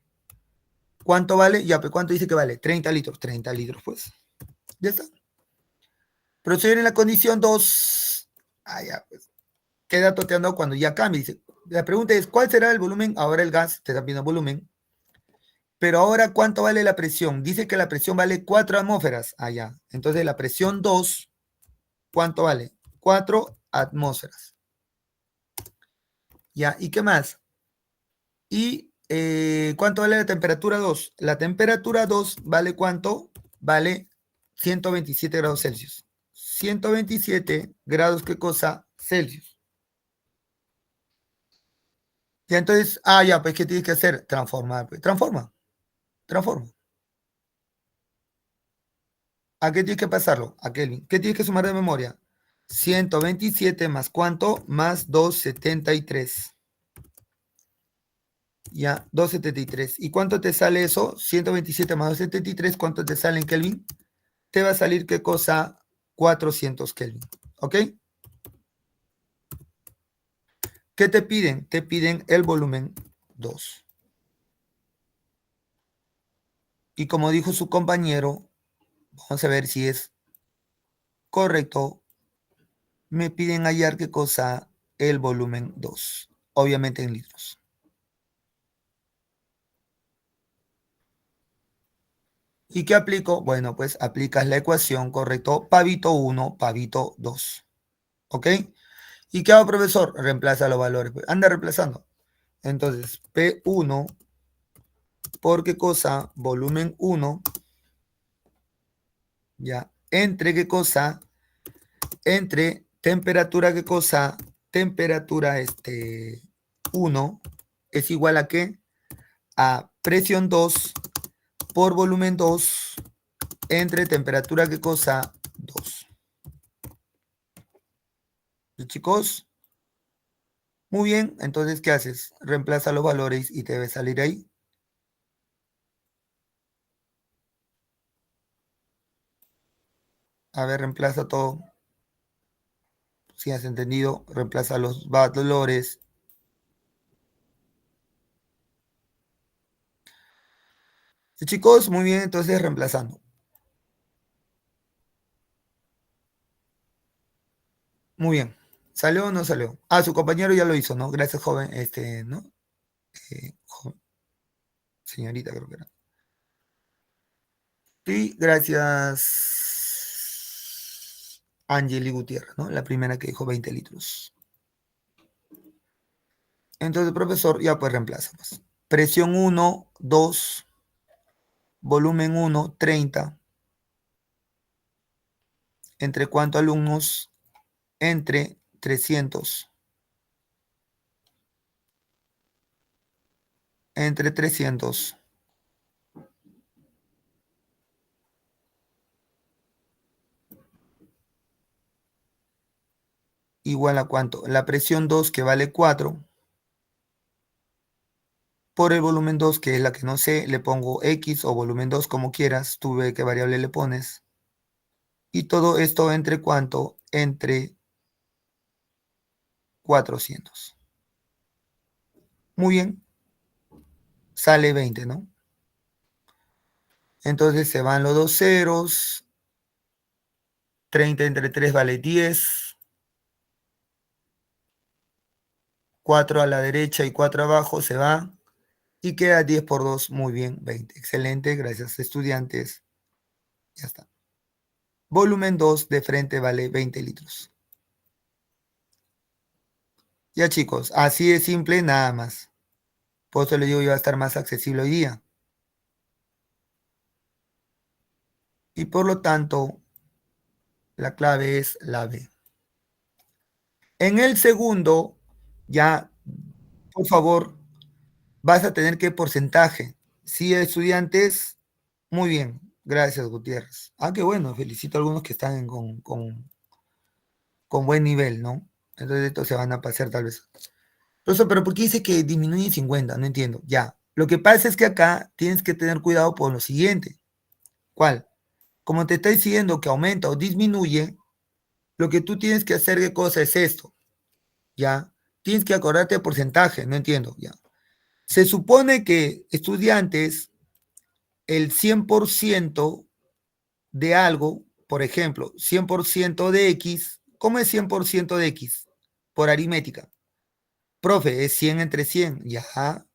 Speaker 2: ¿Cuánto vale? Ya, pues ¿cuánto dice que vale? 30 litros. 30 litros, pues. Ya está. Proceder en la condición 2. Ah, ya, pues. ¿Qué dato te han dado cuando ya cambie? Dice, la pregunta es, ¿cuál será el volumen? Ahora el gas, te está pidiendo volumen. Pero ahora, ¿cuánto vale la presión? Dice que la presión vale 4 atmósferas. Allá. Entonces, la presión 2, ¿cuánto vale? 4 atmósferas. Ya, ¿y qué más? ¿Y cuánto vale la temperatura 2? La temperatura 2 vale ¿cuánto? Vale 127 grados Celsius. 127 grados, ¿qué cosa? Celsius. Y entonces, ya, pues, ¿qué tienes que hacer? Transformar, pues. Transforma. ¿A qué tienes que pasarlo? A Kelvin. ¿Qué tienes que sumar de memoria? 127 más ¿cuánto? Más 273. Ya, 273. ¿Y cuánto te sale eso? 127 más 273, ¿cuánto te sale en Kelvin? Te va a salir, ¿qué cosa? 400 Kelvin. ¿Ok? ¿Qué te piden? Te piden el volumen 2. Y como dijo su compañero, vamos a ver si es correcto. Me piden hallar qué cosa, el volumen 2. Obviamente en litros. ¿Y qué aplico? Bueno, pues aplicas la ecuación, correcto, pavito 1, pavito 2. ¿Ok? ¿Y qué hago, profesor? Reemplaza los valores. Anda reemplazando. Entonces, P1 por qué cosa, volumen 1, ya, entre qué cosa, entre temperatura qué cosa, temperatura 1 es igual a qué, a presión 2 por volumen 2 entre temperatura qué cosa, 2. ¿Y chicos? Muy bien, entonces, ¿qué haces? Reemplaza los valores y te debe salir ahí. A ver, reemplaza todo. Si has entendido, reemplaza los valores. Sí, chicos, muy bien, entonces reemplazando. Muy bien. ¿Salió o no salió? Ah, su compañero ya lo hizo, ¿no? Gracias, joven, ¿no? Señorita, creo que era. Sí, gracias, Angeli Gutiérrez, ¿no? La primera que dijo 20 litros. Entonces, profesor, ya pues reemplaza, pues. Presión 1, 2, volumen 1, 30. ¿Entre cuántos alumnos? Entre 300. Entre 300. Igual a cuánto? La presión 2, que vale 4, por el volumen 2, que es la que no sé, le pongo X o volumen 2, como quieras, tú ve qué variable le pones. Y todo esto entre cuánto? Entre 400. Muy bien, sale 20, ¿no? Entonces se van los dos ceros. 30 entre 3 vale 10. 4 a la derecha y 4 abajo se va. Y queda 10 por 2, muy bien, 20. Excelente, gracias, estudiantes. Ya está. Volumen 2 de frente vale 20 litros. Ya, chicos, así de simple, nada más. Por eso le digo, iba a estar más accesible hoy día. Y por lo tanto, la clave es la B. En el segundo, ya, por favor, vas a tener que porcentaje. Sí, estudiantes, muy bien. Gracias, Gutiérrez. Ah, qué bueno, felicito a algunos que están con buen nivel, ¿no? Entonces, estos se van a pasar tal vez. Profesor, pero ¿por qué dice que disminuye 50? No entiendo. Ya. Lo que pasa es que acá tienes que tener cuidado por lo siguiente. ¿Cuál? Como te estoy diciendo que aumenta o disminuye, lo que tú tienes que hacer, ¿qué cosa es esto? ¿Ya? Tienes que acordarte de porcentaje, no entiendo, ¿ya? Se supone que estudiantes, el 100% de algo, por ejemplo, 100% de X, ¿cómo es 100% de X? Por aritmética. Profe, es 100 entre 100, ya.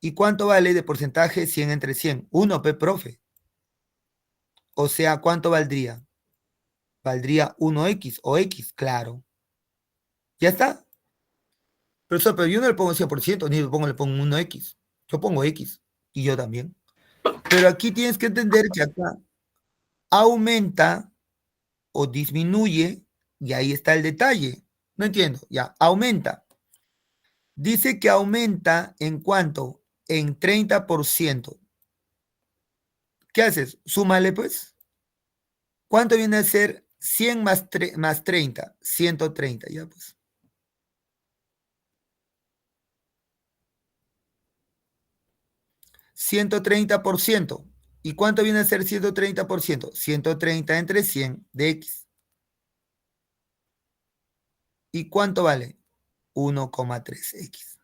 Speaker 2: ¿Y cuánto vale de porcentaje 100 entre 100? 1, profe. O sea, ¿cuánto valdría? Valdría 1X o X, claro. ¿Ya está? Profesor, pero yo no le pongo 100%, ni le pongo 1X. Yo pongo X. Y yo también. Pero aquí tienes que entender que acá aumenta o disminuye, y ahí está el detalle. No entiendo. Ya, aumenta. Dice que aumenta en cuánto? En 30%. ¿Qué haces? Súmale, pues. ¿Cuánto viene a ser 100 más 30? 130, ya pues. 130%. ¿Y cuánto viene a ser 130%? 130 entre 100 de X. ¿Y cuánto vale? 1,3x.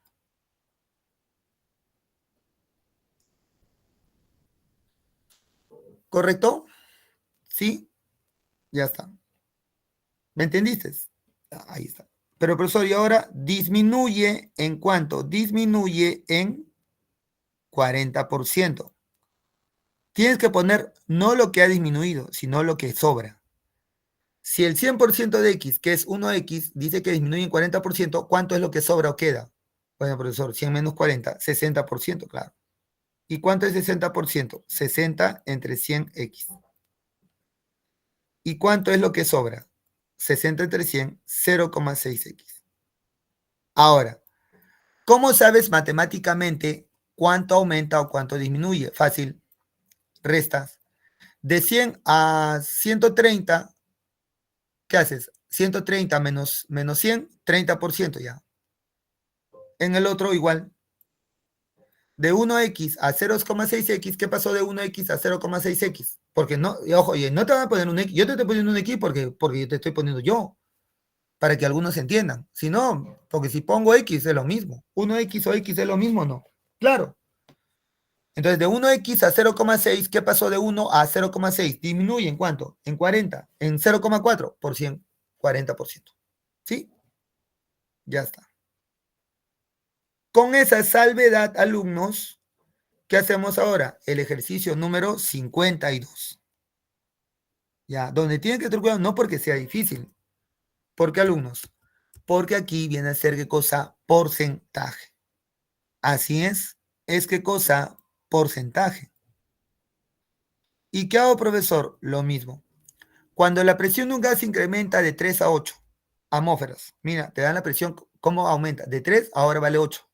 Speaker 2: ¿Correcto? ¿Sí? Ya está. ¿Me entendiste? Ahí está. Pero profesor, y ahora disminuye ¿en cuánto? Disminuye en 40%. Tienes que poner no lo que ha disminuido, sino lo que sobra. Si el 100% de x, que es 1x, dice que disminuye en 40%, ¿cuánto es lo que sobra o queda? Bueno, profesor, 100 menos 40, 60%, claro. ¿Y cuánto es 60%? 60 entre 100x. ¿Y cuánto es lo que sobra? 60 entre 100, 0,6x. Ahora, ¿cómo sabes matemáticamente cuánto aumenta o cuánto disminuye? Fácil, restas. De 100 a 130, ¿qué haces? 130 menos 100, 30% ya. En el otro igual. De 1x a 0,6x, ¿qué pasó de 1x a 0,6x? Porque no, y ojo, oye, no te van a poner un x, yo te estoy poniendo un x porque yo te estoy poniendo yo, para que algunos entiendan. Si no, porque si pongo x es lo mismo. 1x o x es lo mismo, ¿no? Claro. Entonces, de 1x a 0,6, ¿qué pasó de 1 a 0,6? Disminuye ¿en cuánto? En 40, en 0,4 por 100, 40%. ¿Sí? Ya está. Con esa salvedad, alumnos, ¿qué hacemos ahora? El ejercicio número 52. Ya, donde tienen que tener cuidado, no porque sea difícil. ¿Por qué, alumnos? Porque aquí viene a ser ¿qué cosa? Porcentaje. Así es ¿qué cosa? Porcentaje. ¿Y qué hago, profesor? Lo mismo. Cuando la presión de un gas incrementa de 3 a 8 atmósferas, mira, te dan la presión, ¿cómo aumenta? De 3 ahora vale 8.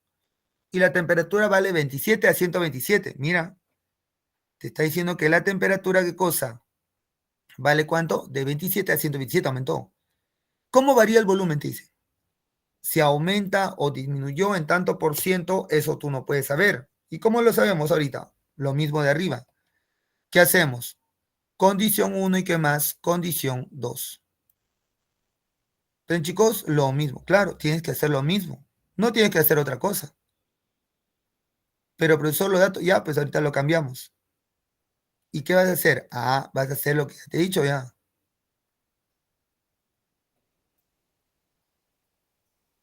Speaker 2: Y la temperatura vale 27 a 127. Mira, te está diciendo que la temperatura, ¿qué cosa? ¿Vale cuánto? De 27 a 127 aumentó. ¿Cómo varía el volumen? Te dice. Si aumenta o disminuyó en tanto por ciento, eso tú no puedes saber. ¿Y cómo lo sabemos ahorita? Lo mismo de arriba. ¿Qué hacemos? Condición 1 y qué más, condición 2. Entonces, chicos, lo mismo. Claro, tienes que hacer lo mismo. No tienes que hacer otra cosa. Pero profesor, los datos, ya, pues ahorita lo cambiamos. ¿Y qué vas a hacer? Ah, vas a hacer lo que te he dicho ya.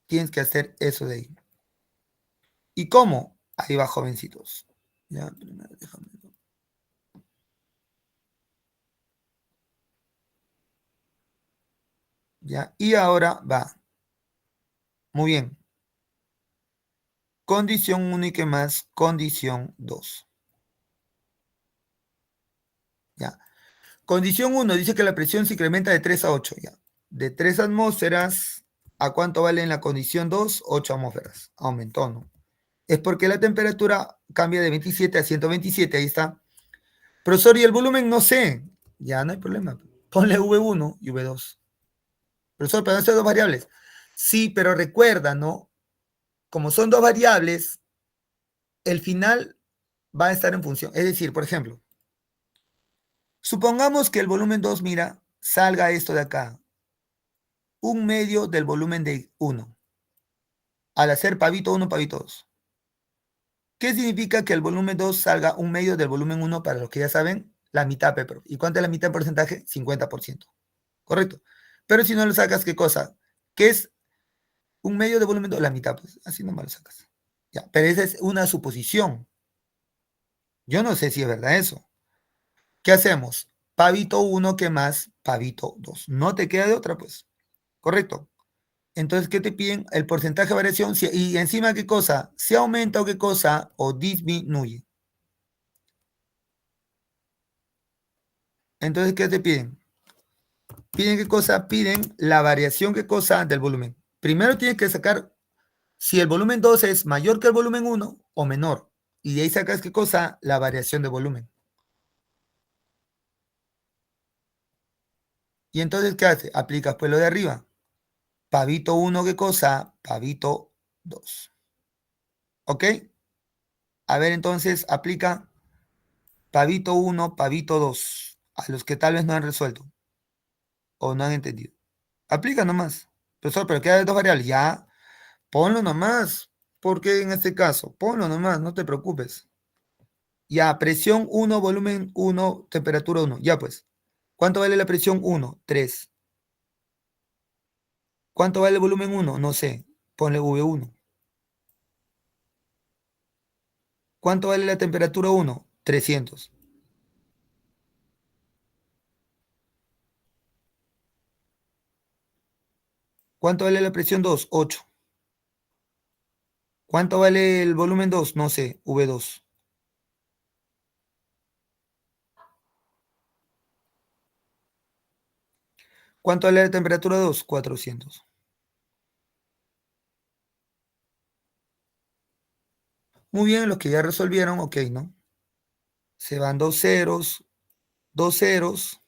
Speaker 2: Tienes que hacer eso de ahí. ¿Y cómo? Ahí va, jovencitos. Ya, primero déjame. Ya, y ahora va. Muy bien. Condición 1 y qué más, condición 2. Ya. Condición 1 dice que la presión se incrementa de 3 a 8. Ya. De 3 atmósferas, ¿a cuánto vale en la condición 2? 8 atmósferas. Aumentó, ¿no? Es porque la temperatura cambia de 27 a 127. Ahí está. Profesor, ¿y el volumen? No sé. Ya, no hay problema. Ponle V1 y V2. Profesor, pero no son dos variables. Sí, pero recuerda, ¿no? Como son dos variables, el final va a estar en función. Es decir, por ejemplo, supongamos que el volumen 2, mira, salga esto de acá. 1/2 del volumen de 1. Al hacer pavito 1, pavito 2. ¿Qué significa que el volumen 2 salga 1/2 del volumen 1? Para los que ya saben, la mitad, Pepper. ¿Y cuánto es la mitad en porcentaje? 50%. Correcto. Pero si no lo sacas, ¿qué cosa? ¿Qué es 1/2 del volumen 2? La mitad, pues así nomás lo sacas. Ya, pero esa es una suposición. Yo no sé si es verdad eso. ¿Qué hacemos? Pavito 1, ¿qué más? Pavito 2. No te queda de otra, pues. Correcto. Entonces, ¿qué te piden? El porcentaje de variación y encima, ¿qué cosa? Si aumenta o qué cosa o disminuye. Entonces, ¿qué te piden? ¿Piden qué cosa? Piden la variación, ¿qué cosa? Del volumen. Primero tienes que sacar si el volumen 2 es mayor que el volumen 1 o menor. Y de ahí sacas, ¿qué cosa? La variación de volumen. Y entonces, ¿qué hace? Aplicas pues lo de arriba. Pavito 1, ¿qué cosa? Pavito 2. ¿Ok? A ver, entonces, aplica pavito 1, pavito 2. A los que tal vez no han resuelto o no han entendido. Aplica nomás. Profesor, pero queda de dos variables. Ya. Ponlo nomás. Porque en este caso, ponlo nomás, no te preocupes. Ya, presión 1, volumen 1, temperatura 1. Ya pues. ¿Cuánto vale la presión 1? 3. ¿Cuánto vale el volumen 1? No sé. Ponle V1. ¿Cuánto vale la temperatura 1? 300. ¿Cuánto vale la presión 2? 8. ¿Cuánto vale el volumen 2? No sé. V2. ¿Cuánto vale la temperatura 2? 400. Muy bien, los que ya resolvieron, ok, ¿no? Se van dos ceros, dos ceros.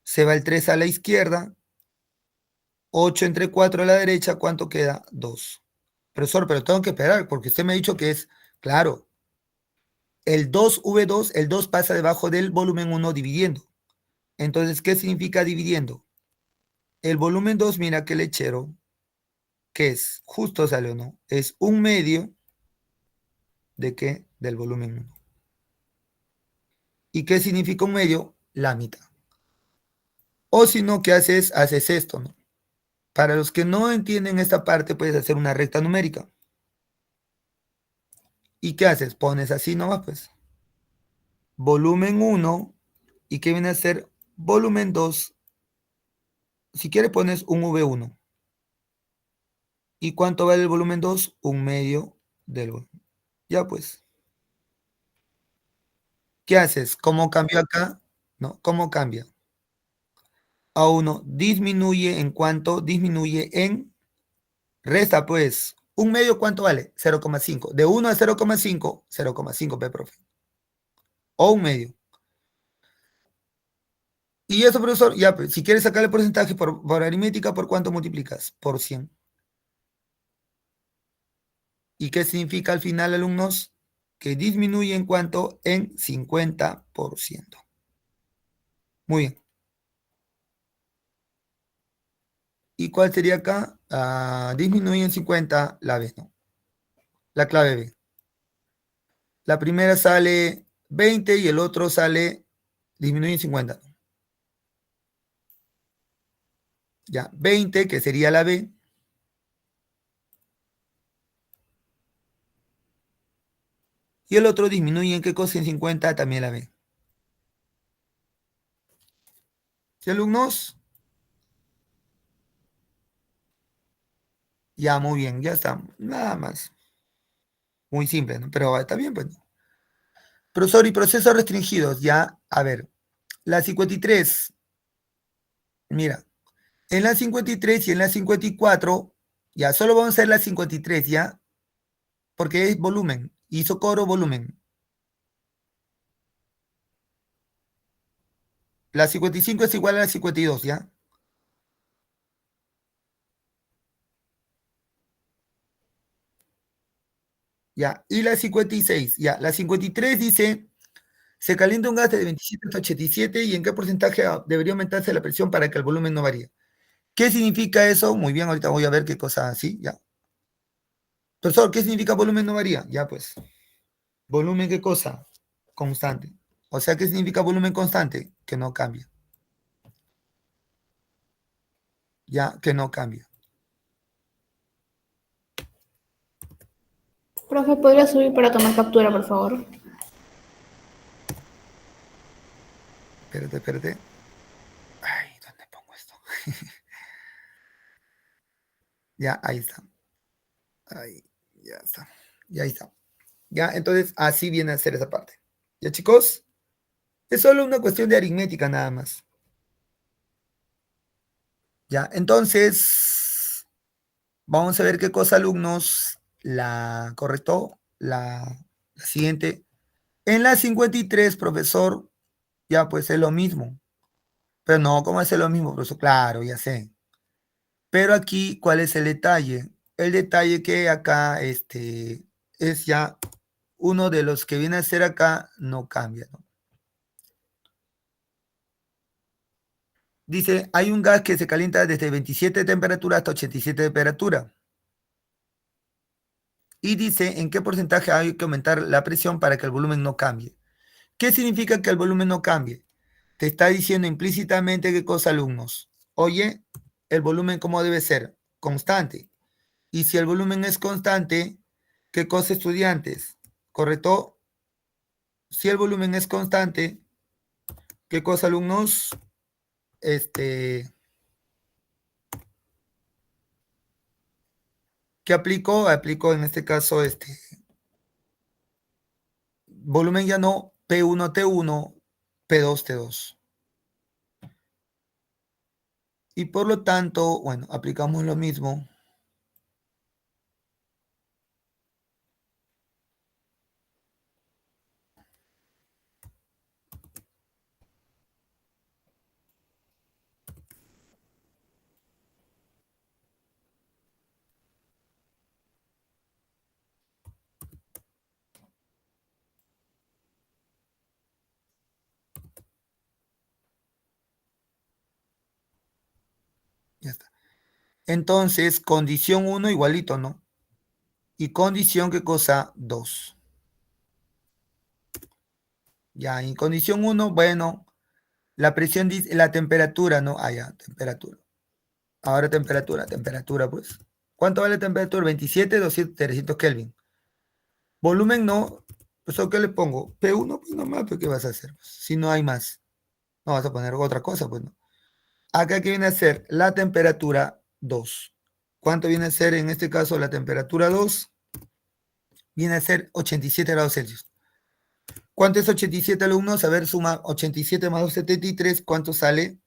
Speaker 2: Se va el 3 a la izquierda. 8 entre 4 a la derecha, ¿cuánto queda? 2. Profesor, pero tengo que esperar porque usted me ha dicho que es, claro, el 2V2, el 2 pasa debajo del volumen 1 dividiendo. Entonces, ¿qué significa dividiendo? El volumen 2, mira qué lechero, ¿qué es? Justo sale o no. Es un medio de qué? Del volumen 1. ¿Y qué significa un medio? La mitad. O si no, ¿qué haces? Haces esto, ¿no? Para los que no entienden esta parte, puedes hacer una recta numérica. ¿Y qué haces? Pones así nomás, pues. Volumen 1, ¿y qué viene a ser? Volumen 2. Si quieres pones un V1. ¿Y cuánto vale el volumen 2? Un medio del volumen. Ya pues. ¿Qué haces? ¿Cómo cambió acá? No, ¿cómo cambia? A1 disminuye en cuánto, disminuye en, resta pues. Un medio, ¿cuánto vale? 0,5. De 1 a 0,5, 0,5 P, profe. O un medio. Y eso, profesor, ya pues, si quieres sacar el porcentaje por aritmética, ¿por cuánto multiplicas? Por 100. ¿Y qué significa al final, alumnos? Que disminuye en cuánto, en 50%. Muy bien. ¿Y cuál sería acá? Disminuye en 50 la B, ¿no? La clave B. La primera sale 20 y el otro sale, disminuye en 50. Ya, 20, que sería la B. Y el otro disminuye en qué cosa, en 50, también la B. ¿Sí, alumnos? Ya, muy bien, ya está. Nada más. Muy simple, ¿no? Pero está bien, pues. Profesor, y procesos restringidos, ya, a ver. La 53, mira, en la 53 y en la 54, ya, solo vamos a hacer la 53, ya, porque es volumen, isocoro volumen. La 55 es igual a la 52, ya. Ya, y la 56, ya, la 53 dice, se calienta un gas de 27 hasta 87 y en qué porcentaje debería aumentarse la presión para que el volumen no varíe. ¿Qué significa eso? Muy bien, ahorita voy a ver qué cosa así, ya. Profesor, ¿qué significa volumen no varía? Ya, pues. ¿Volumen qué cosa? Constante. O sea, ¿qué significa volumen constante? Que no cambia. Ya, que no cambia.
Speaker 4: Profe, ¿podría subir para tomar captura, por favor?
Speaker 2: Espérate, espérate. Ay, ¿dónde pongo esto? Ya, ahí está. Ahí, ya está. Ya ahí está. Ya, entonces así viene a ser esa parte. ¿Ya, chicos? Es solo una cuestión de aritmética nada más. Ya, entonces, vamos a ver qué cosa, alumnos. ¿Correcto? La siguiente. En la 53, profesor, ya pues es lo mismo. Pero no, ¿cómo es lo mismo, profesor? Claro, ya sé. Pero aquí, ¿cuál es el detalle? El detalle que acá es ya uno de los que viene a ser acá, no cambia, ¿no? Dice, hay un gas que se calienta desde 27 de temperatura hasta 87 de temperatura. Y dice en qué porcentaje hay que aumentar la presión para que el volumen no cambie. ¿Qué significa que el volumen no cambie? Te está diciendo implícitamente qué cosa, alumnos. Oye, el volumen cómo debe ser, constante. Y si el volumen es constante, ¿qué cosa, estudiantes? ¿Correcto? Si el volumen es constante, ¿qué cosa, alumnos? ¿Qué aplicó? Aplicó en este caso volumen ya no, P1T1, P2T2. Y por lo tanto, bueno, aplicamos lo mismo. Ya está. Entonces, condición 1 igualito, ¿no? Y condición, ¿qué cosa? 2. Ya, en condición 1, bueno, la presión dice, la temperatura, ¿no? Ah, ya, temperatura. Ahora temperatura, pues. ¿Cuánto vale temperatura? 27, 200, 300 Kelvin. Volumen, no. Pues, ¿qué le pongo? P1, pues nomás, pues, ¿qué vas a hacer? Pues, si no hay más. No vas a poner otra cosa, pues, ¿no? Acá, ¿qué viene a ser? La temperatura 2. ¿Cuánto viene a ser en este caso la temperatura 2? Viene a ser 87 grados Celsius. ¿Cuánto es 87, alumnos? A ver, suma 87 más 273. ¿Cuánto sale?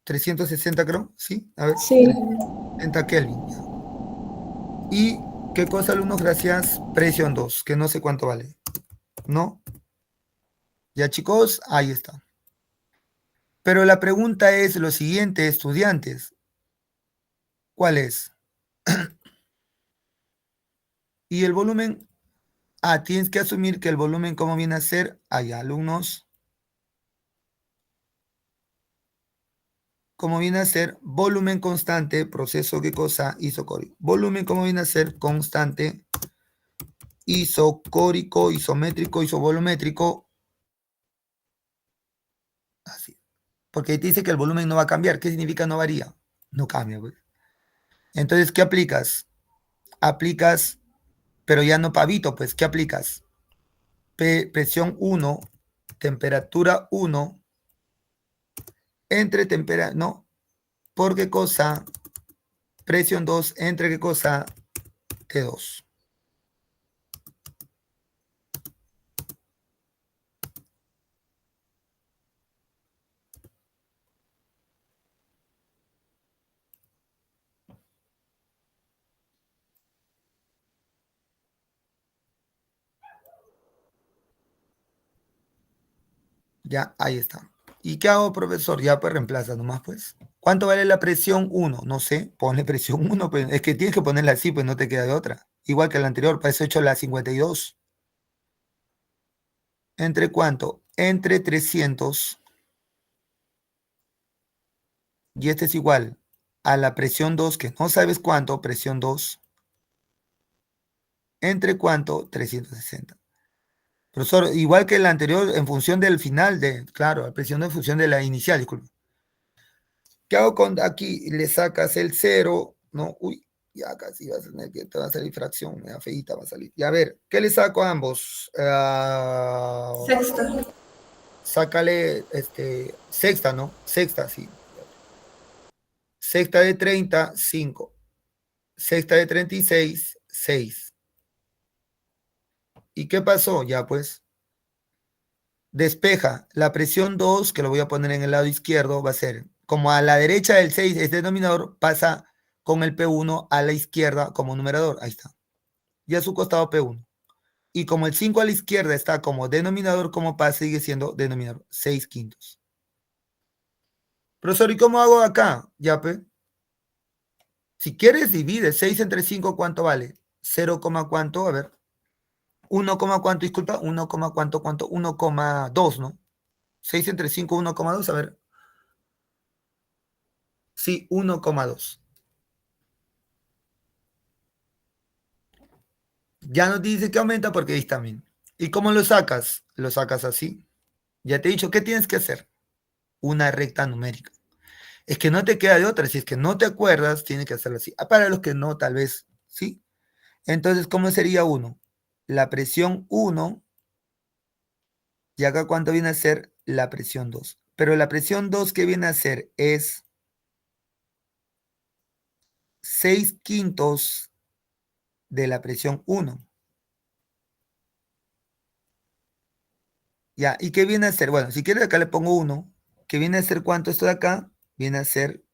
Speaker 2: 360, creo. ¿Sí? A ver.
Speaker 4: Sí.
Speaker 2: 30 Kelvin. ¿Y qué cosa, alumnos? Gracias. Presión 2, que no sé cuánto vale. ¿No? Ya, chicos, ahí está. Pero la pregunta es lo siguiente, estudiantes. ¿Cuál es? Y el volumen. Ah, tienes que asumir que el volumen, ¿cómo viene a ser? Allá, alumnos. ¿Cómo viene a ser? Volumen constante, proceso, ¿qué cosa? Isocórico. Volumen, ¿cómo viene a ser? Constante, isocórico, isométrico, isovolumétrico. Así. Porque te dice que el volumen no va a cambiar. ¿Qué significa no varía? No cambia, pues. Entonces, ¿qué aplicas? Aplicas, pero ya no pavito, pues, ¿qué aplicas? Presión 1, temperatura 1, entre temperatura, no, ¿por qué cosa? Presión 2, entre qué cosa? T2. Ya, ahí está. ¿Y qué hago, profesor? Ya, pues reemplaza nomás, pues. ¿Cuánto vale la presión 1? No sé, ponle presión 1, pues es que tienes que ponerla así, pues no te queda de otra. Igual que la anterior, para eso he hecho la 52. ¿Entre cuánto? Entre 300. Y este es igual a la presión 2, que no sabes cuánto, presión 2. ¿Entre cuánto? 360. Profesor, igual que la anterior, en función del final claro, la presión en función de la inicial, disculpe. ¿Qué hago con aquí? Le sacas el 0, ¿no? Uy, ya casi vas a tener que te va a salir fracción, me da feíta va a salir. Y a ver, ¿qué le saco a ambos?
Speaker 4: Sexta.
Speaker 2: Sácale, sexta, ¿no? Sexta, sí. Sexta de 30, 5. Sexta de 36, 6. ¿Y qué pasó? Ya pues, despeja la presión 2, que lo voy a poner en el lado izquierdo, va a ser como a la derecha del 6 es denominador, pasa con el P1 a la izquierda como numerador. Ahí está. Y a su costado P1. Y como el 5 a la izquierda está como denominador, como pasa, sigue siendo denominador. 6 quintos. Profesor, ¿y cómo hago acá? Ya, pues. Si quieres, divide 6 entre 5, ¿cuánto vale? 0, ¿cuánto? A ver. 1, ¿cuánto? Disculpa. 1, ¿cuánto? 1,2, ¿no? 6 entre 5, 1,2. A ver. Sí, 1,2. Ya no dice que aumenta porque ahí está bien. ¿Y cómo lo sacas? Lo sacas así. Ya te he dicho, ¿qué tienes que hacer? Una recta numérica. Es que no te queda de otra. Si es que no te acuerdas, tienes que hacerlo así. Para los que no, tal vez sí. Entonces, ¿cómo sería 1? La presión 1, y acá cuánto viene a ser la presión 2. Pero la presión 2 que viene a ser es 6/5 de la presión 1. Ya, ¿y qué viene a ser? Bueno, si quieres acá le pongo 1. ¿Qué viene a ser cuánto esto de acá? Viene a ser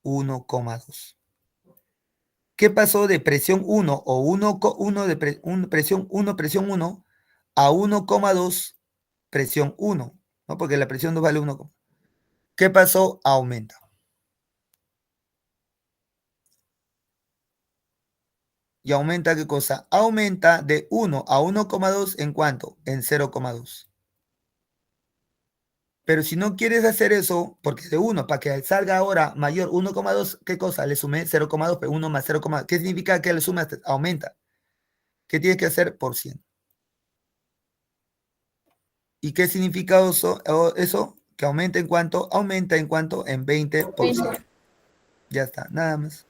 Speaker 2: 1,2. ¿Qué pasó de presión 1 o 1 de presión 1 a 1,2 presión 1? ¿No? Porque la presión 2 vale 1. ¿Qué pasó? Aumenta. ¿Y aumenta qué cosa? Aumenta de 1 a 1,2 ¿en cuánto? En 0,2. Pero si no quieres hacer eso, porque de 1, para que salga ahora mayor 1,2, ¿qué cosa? Le sumé 0,2, pero 1 más 0, ¿qué significa que le sumas? Aumenta. ¿Qué tienes que hacer? Por 100. ¿Y qué significa eso? Que aumenta en cuánto? Aumenta en cuánto? En 20%. Ya está, nada más.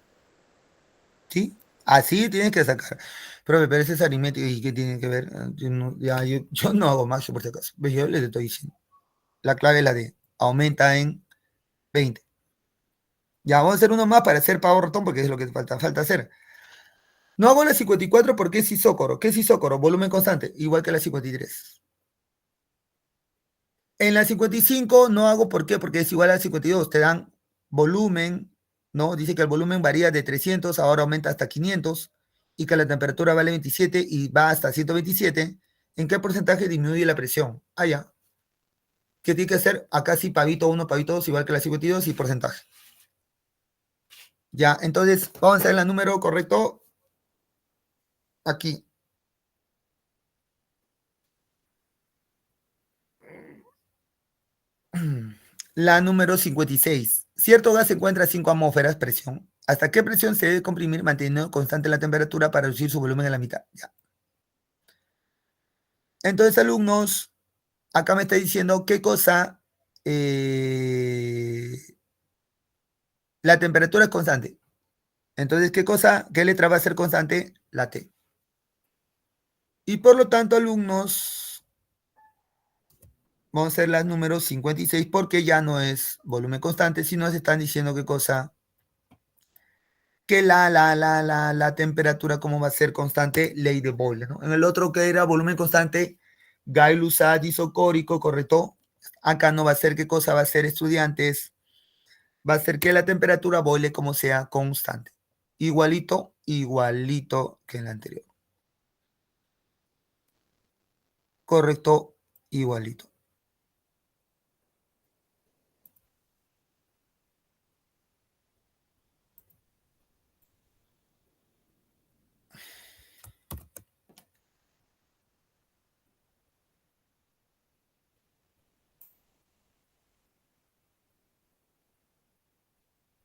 Speaker 2: ¿Sí? Así tienes que sacar. Pero ese es aritmético y ¿qué tiene que ver? Yo no hago más por si acaso. Yo les estoy diciendo. La clave es la de aumenta en 20. Ya, vamos a hacer uno más para hacer pavo ratón porque es lo que falta hacer. No hago la 54 porque es isócoro. ¿Qué es isócoro? Volumen constante, igual que la 53. En la 55 no hago, ¿por qué? Porque es igual a la 52. Te dan volumen, ¿no? Dice que el volumen varía de 300, ahora aumenta hasta 500, y que la temperatura vale 27 y va hasta 127. ¿En qué porcentaje disminuye la presión? Ah, ya. ¿Qué tiene que hacer? Acá sí, pavito 1, pavito 2, igual que la 52 y porcentaje. Ya, entonces vamos a hacer el número correcto aquí. La número 56. Cierto gas se encuentra a 5 atmósferas presión. ¿Hasta qué presión se debe comprimir manteniendo constante la temperatura para reducir su volumen a la mitad? Ya. Entonces, alumnos, acá me está diciendo qué cosa. eh, la temperatura es constante. Entonces, qué letra va a ser constante? La T. Y por lo tanto, alumnos, vamos a hacer las números 56 porque ya no es volumen constante, sino se están diciendo qué cosa. Que la temperatura, ¿cómo va a ser constante? Ley de Boyle, ¿no? En el otro que era volumen constante, Gay-Lussac isocórico, ¿correcto? Acá no va a ser qué cosa, va a ser estudiantes, va a ser que la temperatura Boyle como sea constante. Igualito que en la anterior. Correcto, igualito.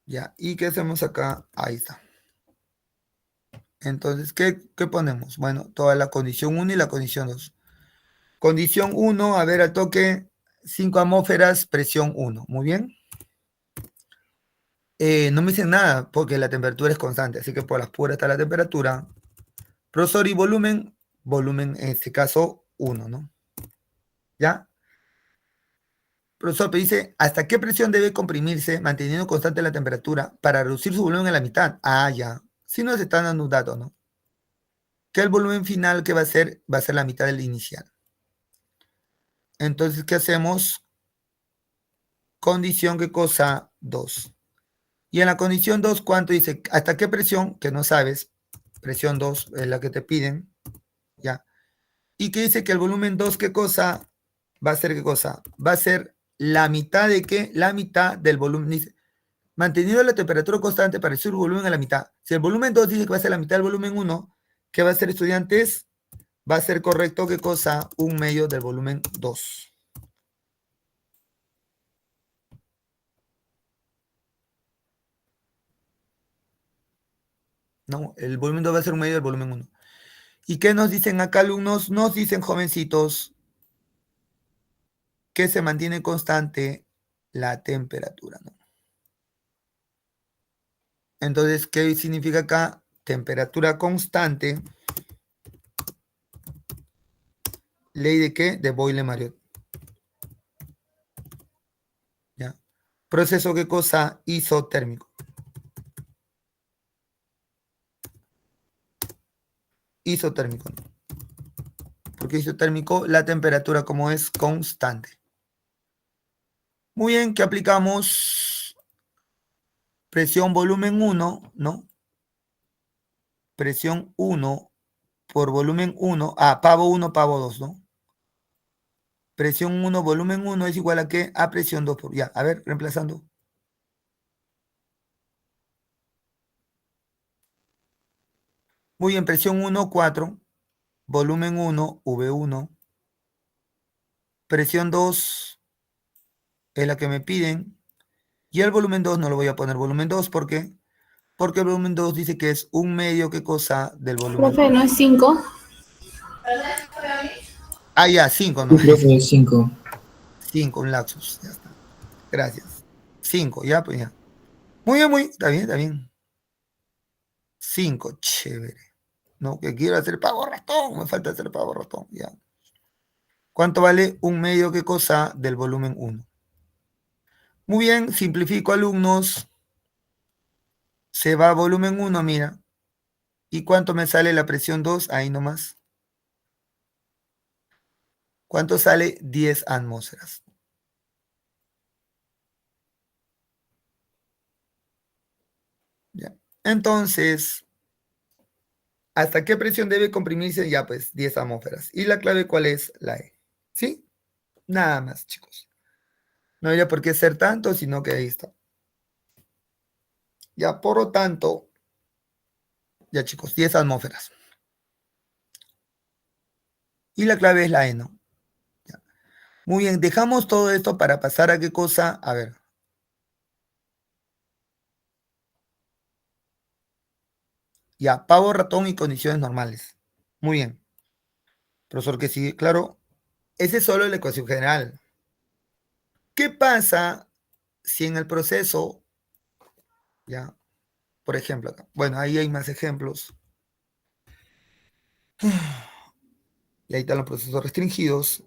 Speaker 2: Ya, ¿y qué hacemos acá? Ahí está. Entonces, ¿qué ponemos? Bueno, toda la condición 1 y la condición 2. Condición 1, a ver, al toque, 5 atmósferas, presión 1. Muy bien. No me dicen nada porque la temperatura es constante, así que por las puras está la temperatura. Profesor, y volumen en este caso 1, ¿no? ¿Ya? Profesor, me dice, ¿hasta qué presión debe comprimirse manteniendo constante la temperatura para reducir su volumen a la mitad? Ah, ya. Si nos están dando un dato, ¿no? Que el volumen final que va a ser la mitad del inicial. Entonces, ¿qué hacemos? Condición, ¿qué cosa? 2. Y en la condición 2, ¿cuánto dice? ¿Hasta qué presión? Que no sabes. Presión 2 es la que te piden. ¿Ya? Y que dice que el volumen 2, ¿qué cosa? Va a ser ¿qué cosa? Va a ser la mitad de qué? La mitad del volumen. Dice, manteniendo la temperatura constante para reducir el volumen a la mitad. Si el volumen 2 dice que va a ser la mitad del volumen 1, ¿qué va a ser, estudiantes? Va a ser correcto, ¿qué cosa? 1/2 del volumen 2. No, el volumen 2 va a ser 1/2 del volumen 1. ¿Y qué nos dicen acá, alumnos? Nos dicen, jovencitos, que se mantiene constante la temperatura, ¿no? Entonces, ¿qué significa acá? Temperatura constante. ¿Ley de qué? De Boyle-Mariotte. ¿Ya? Proceso, ¿qué cosa? Isotérmico. Isotérmico, ¿no? Porque isotérmico, la temperatura como es constante. Muy bien, ¿qué aplicamos? Presión volumen 1, ¿no? Presión 1 por volumen 1. Pavo 1, pavo 2, ¿no? Presión 1, volumen 1 es igual a ¿qué? A presión 2 por... Ya, a ver, reemplazando. Muy bien, presión 1, 4. Volumen 1, V1. Presión 2 es la que me piden. Y el volumen 2 no lo voy a poner volumen 2. ¿Por qué? Porque el volumen 2 dice que es un medio, ¿qué cosa? Del volumen.
Speaker 4: Profe, ¿no es 5?
Speaker 2: Ya, 5, ¿no?
Speaker 3: Sí, profe, 5.
Speaker 2: 5, un lapsus. Ya está. Gracias. 5, ya, pues ya. Muy bien, está bien, está bien. 5, chévere. No, que quiero hacer pavo ratón. Me falta hacer pavo ratón, ya. ¿Cuánto vale un medio, qué cosa? Del volumen 1. Muy bien, simplifico, alumnos. Se va a volumen 1, mira. ¿Y cuánto me sale la presión 2? Ahí nomás. ¿Cuánto sale? 10 atmósferas. Ya. Entonces, ¿hasta qué presión debe comprimirse? Ya, pues, 10 atmósferas. ¿Y la clave cuál es? La E. ¿Sí? Nada más, chicos. No habría por qué ser tanto, sino que ahí está. Ya, por lo tanto, ya, chicos, 10 atmósferas. Y la clave es la E, ¿no? Ya. Muy bien, dejamos todo esto para pasar a qué cosa. A ver. Ya, pavo, ratón y condiciones normales. Muy bien. Profesor, que sigue, claro. Esa es solo la ecuación general. ¿Qué pasa si en el proceso, ya, por ejemplo, acá, bueno, ahí hay más ejemplos. Y ahí están los procesos restringidos.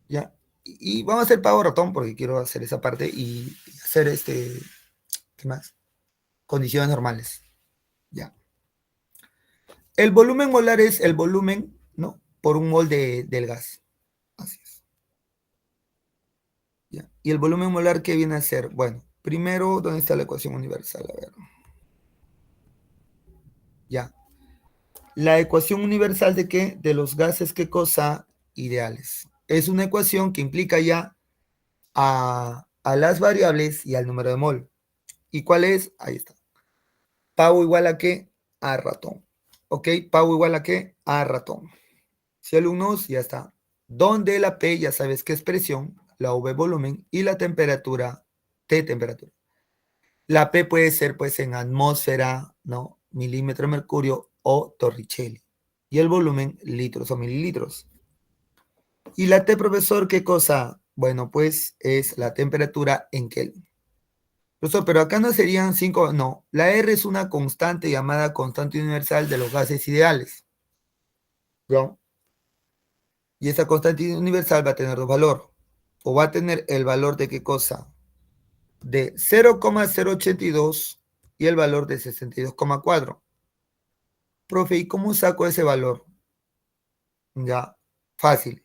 Speaker 2: Ya. Y vamos a hacer pavo ratón porque quiero hacer esa parte y hacer ¿qué más? Condiciones normales. Ya. El volumen molar es el volumen, ¿no? Por un mol del gas. Así es. Ya. ¿Y el volumen molar qué viene a ser? Bueno, primero, ¿dónde está la ecuación universal? A ver. Ya. La ecuación universal de qué? De los gases, ¿qué cosa? Ideales. Es una ecuación que implica ya a las variables y al número de mol. ¿Y cuál es? Ahí está. Pavo igual a qué? A ratón. ¿Ok? Pavo igual a qué? A ratón. Si alumnos, ya está. Donde la P, ya sabes que es presión, la V volumen y la temperatura, T temperatura. La P puede ser pues en atmósfera, ¿no? Milímetro de mercurio o Torricelli. Y el volumen, litros o mililitros. ¿Y la T, profesor, qué cosa? Bueno, pues es la temperatura en Kelvin. Profesor, pero acá no serían 5, no. La R es una constante llamada constante universal de los gases ideales. ¿No? Y esa constante universal va a tener dos valores. O va a tener el valor de qué cosa? De 0,082 y el valor de 62,4. Profe, ¿y cómo saco ese valor? Ya, fácil.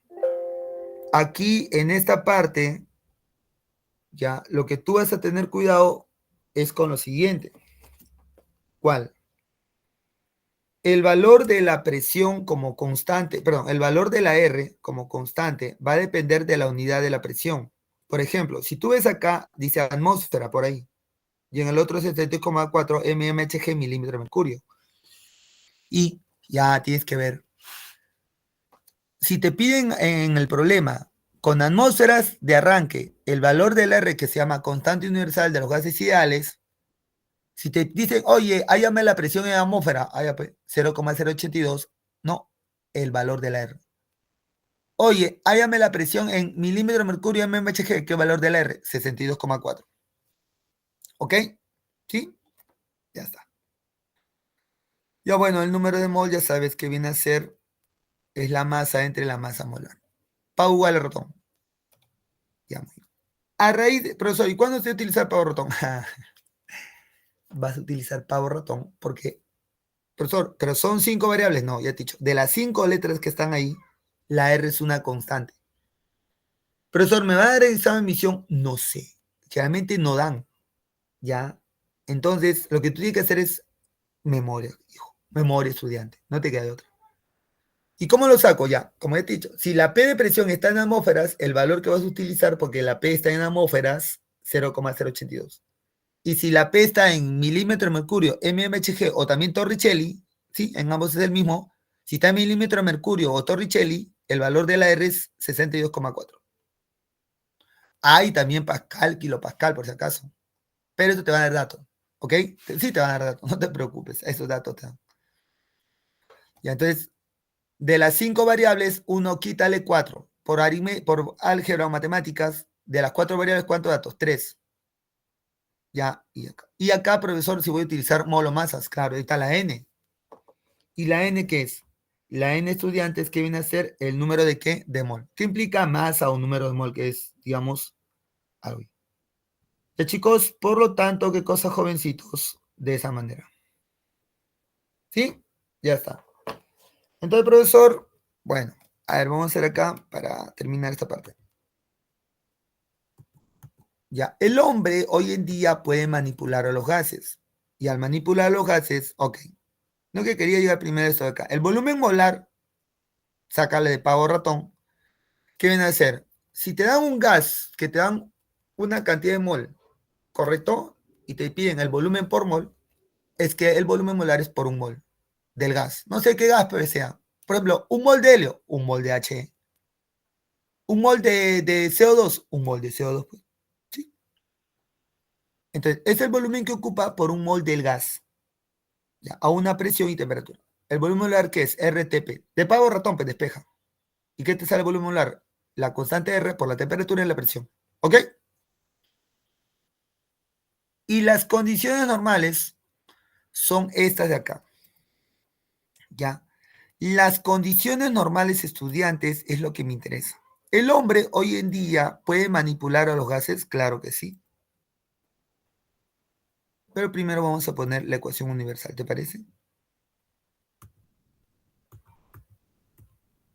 Speaker 2: Aquí en esta parte, ya, lo que tú vas a tener cuidado es con lo siguiente. ¿Cuál? El valor de la presión como constante, perdón, el valor de la R como constante va a depender de la unidad de la presión. Por ejemplo, si tú ves acá, dice atmósfera por ahí, y en el otro 70,4 mmHg milímetro de mercurio. Y ya tienes que ver. Si te piden en el problema con atmósferas de arranque el valor del R que se llama constante universal de los gases ideales, si te dicen, oye, hállame la presión en atmósfera, 0,082, el valor de la R. Oye, hállame la presión en milímetro de mercurio mmHg, ¿qué valor de la R? 62,4. ¿Ok? ¿Sí? Ya está. Ya bueno, el número de mol ya sabes que viene a ser, es la masa entre la masa molar. Pau igual a rotón. Ya, muy bien. A raíz de, profesor, ¿y cuándo se va a utilizar pavo ratón? Vas a utilizar pavo ratón porque, profesor, pero son 5 variables. No, ya te he dicho. De las 5 letras que están ahí, la R es una constante. Profesor, ¿me va a dar el examen de admisión? No sé. Generalmente no dan. ¿Ya? Entonces, lo que tú tienes que hacer es memoria, hijo. Memoria, estudiante. No te queda de otra. ¿Y cómo lo saco? Ya, como he dicho, si la P de presión está en atmósferas, el valor que vas a utilizar, porque la P está en atmósferas, 0,082. Y si la P está en milímetro de mercurio, mmHg o también Torricelli, ¿sí? En ambos es el mismo. Si está en milímetro de mercurio o Torricelli, el valor de la R es 62,4. Hay también Pascal, kilopascal, por si acaso. Pero eso te va a dar datos, ¿ok? Sí te van a dar datos, no te preocupes, esos datos te dan. Ya, entonces, de las 5 variables, uno quítale 4. Por álgebra o matemáticas, de las 4 variables, ¿cuántos datos? 3. Ya, y acá, profesor, si voy a utilizar molomasas, claro, ahí está la N. ¿Y la N qué es? La N, estudiantes, que viene a ser el número de qué? De mol. ¿Qué implica masa o número de mol? Que es, digamos, algo. Ya, chicos, por lo tanto, ¿qué cosa, jovencitos? De esa manera. ¿Sí? Ya está. Entonces, profesor, bueno, a ver, vamos a hacer acá para terminar esta parte. Ya, el hombre hoy en día puede manipular a los gases. Y al manipular los gases, ok. Lo que quería llegar primero esto de acá. El volumen molar, sácale de pavo ratón. ¿Qué viene a hacer? Si te dan un gas que te dan una cantidad de mol, ¿correcto? Y te piden el volumen por mol, es que el volumen molar es por un mol del gas. No sé qué gas, pero sea. Por ejemplo, un mol de helio, un mol de H. Un mol de CO2, un mol de CO2. Pues. ¿Sí? Entonces, es el volumen que ocupa por un mol del gas. ¿Ya? A una presión y temperatura. El volumen molar, ¿qué es? RTP. De pavo ratón, pues despeja. ¿Y qué te sale el volumen molar? La constante R por la temperatura y la presión. ¿Ok? Y las condiciones normales son estas de acá. ¿Ya? Las condiciones normales, estudiantes, es lo que me interesa. ¿El hombre hoy en día puede manipular a los gases? Claro que sí. Pero primero vamos a poner la ecuación universal, ¿te parece?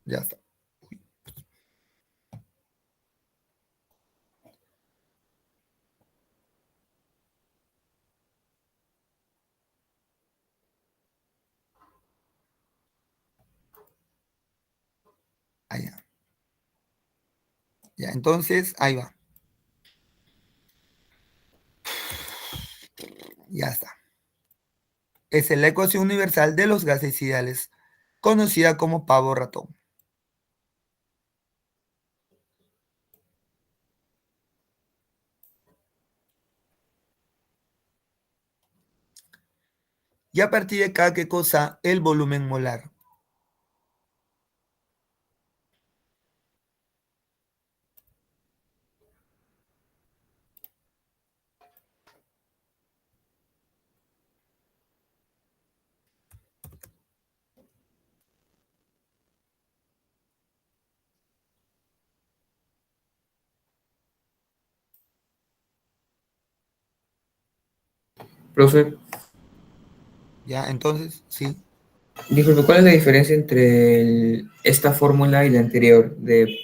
Speaker 2: Ya está. Allá. Ya, entonces, ahí va. Ya está. Esa es la ecuación universal de los gases ideales, conocida como pavo ratón. Y a partir de acá, ¿qué cosa? El volumen molar.
Speaker 3: Profe,
Speaker 2: Ya, entonces, sí.
Speaker 3: disculpe, ¿cuál es la diferencia entre esta fórmula y la anterior de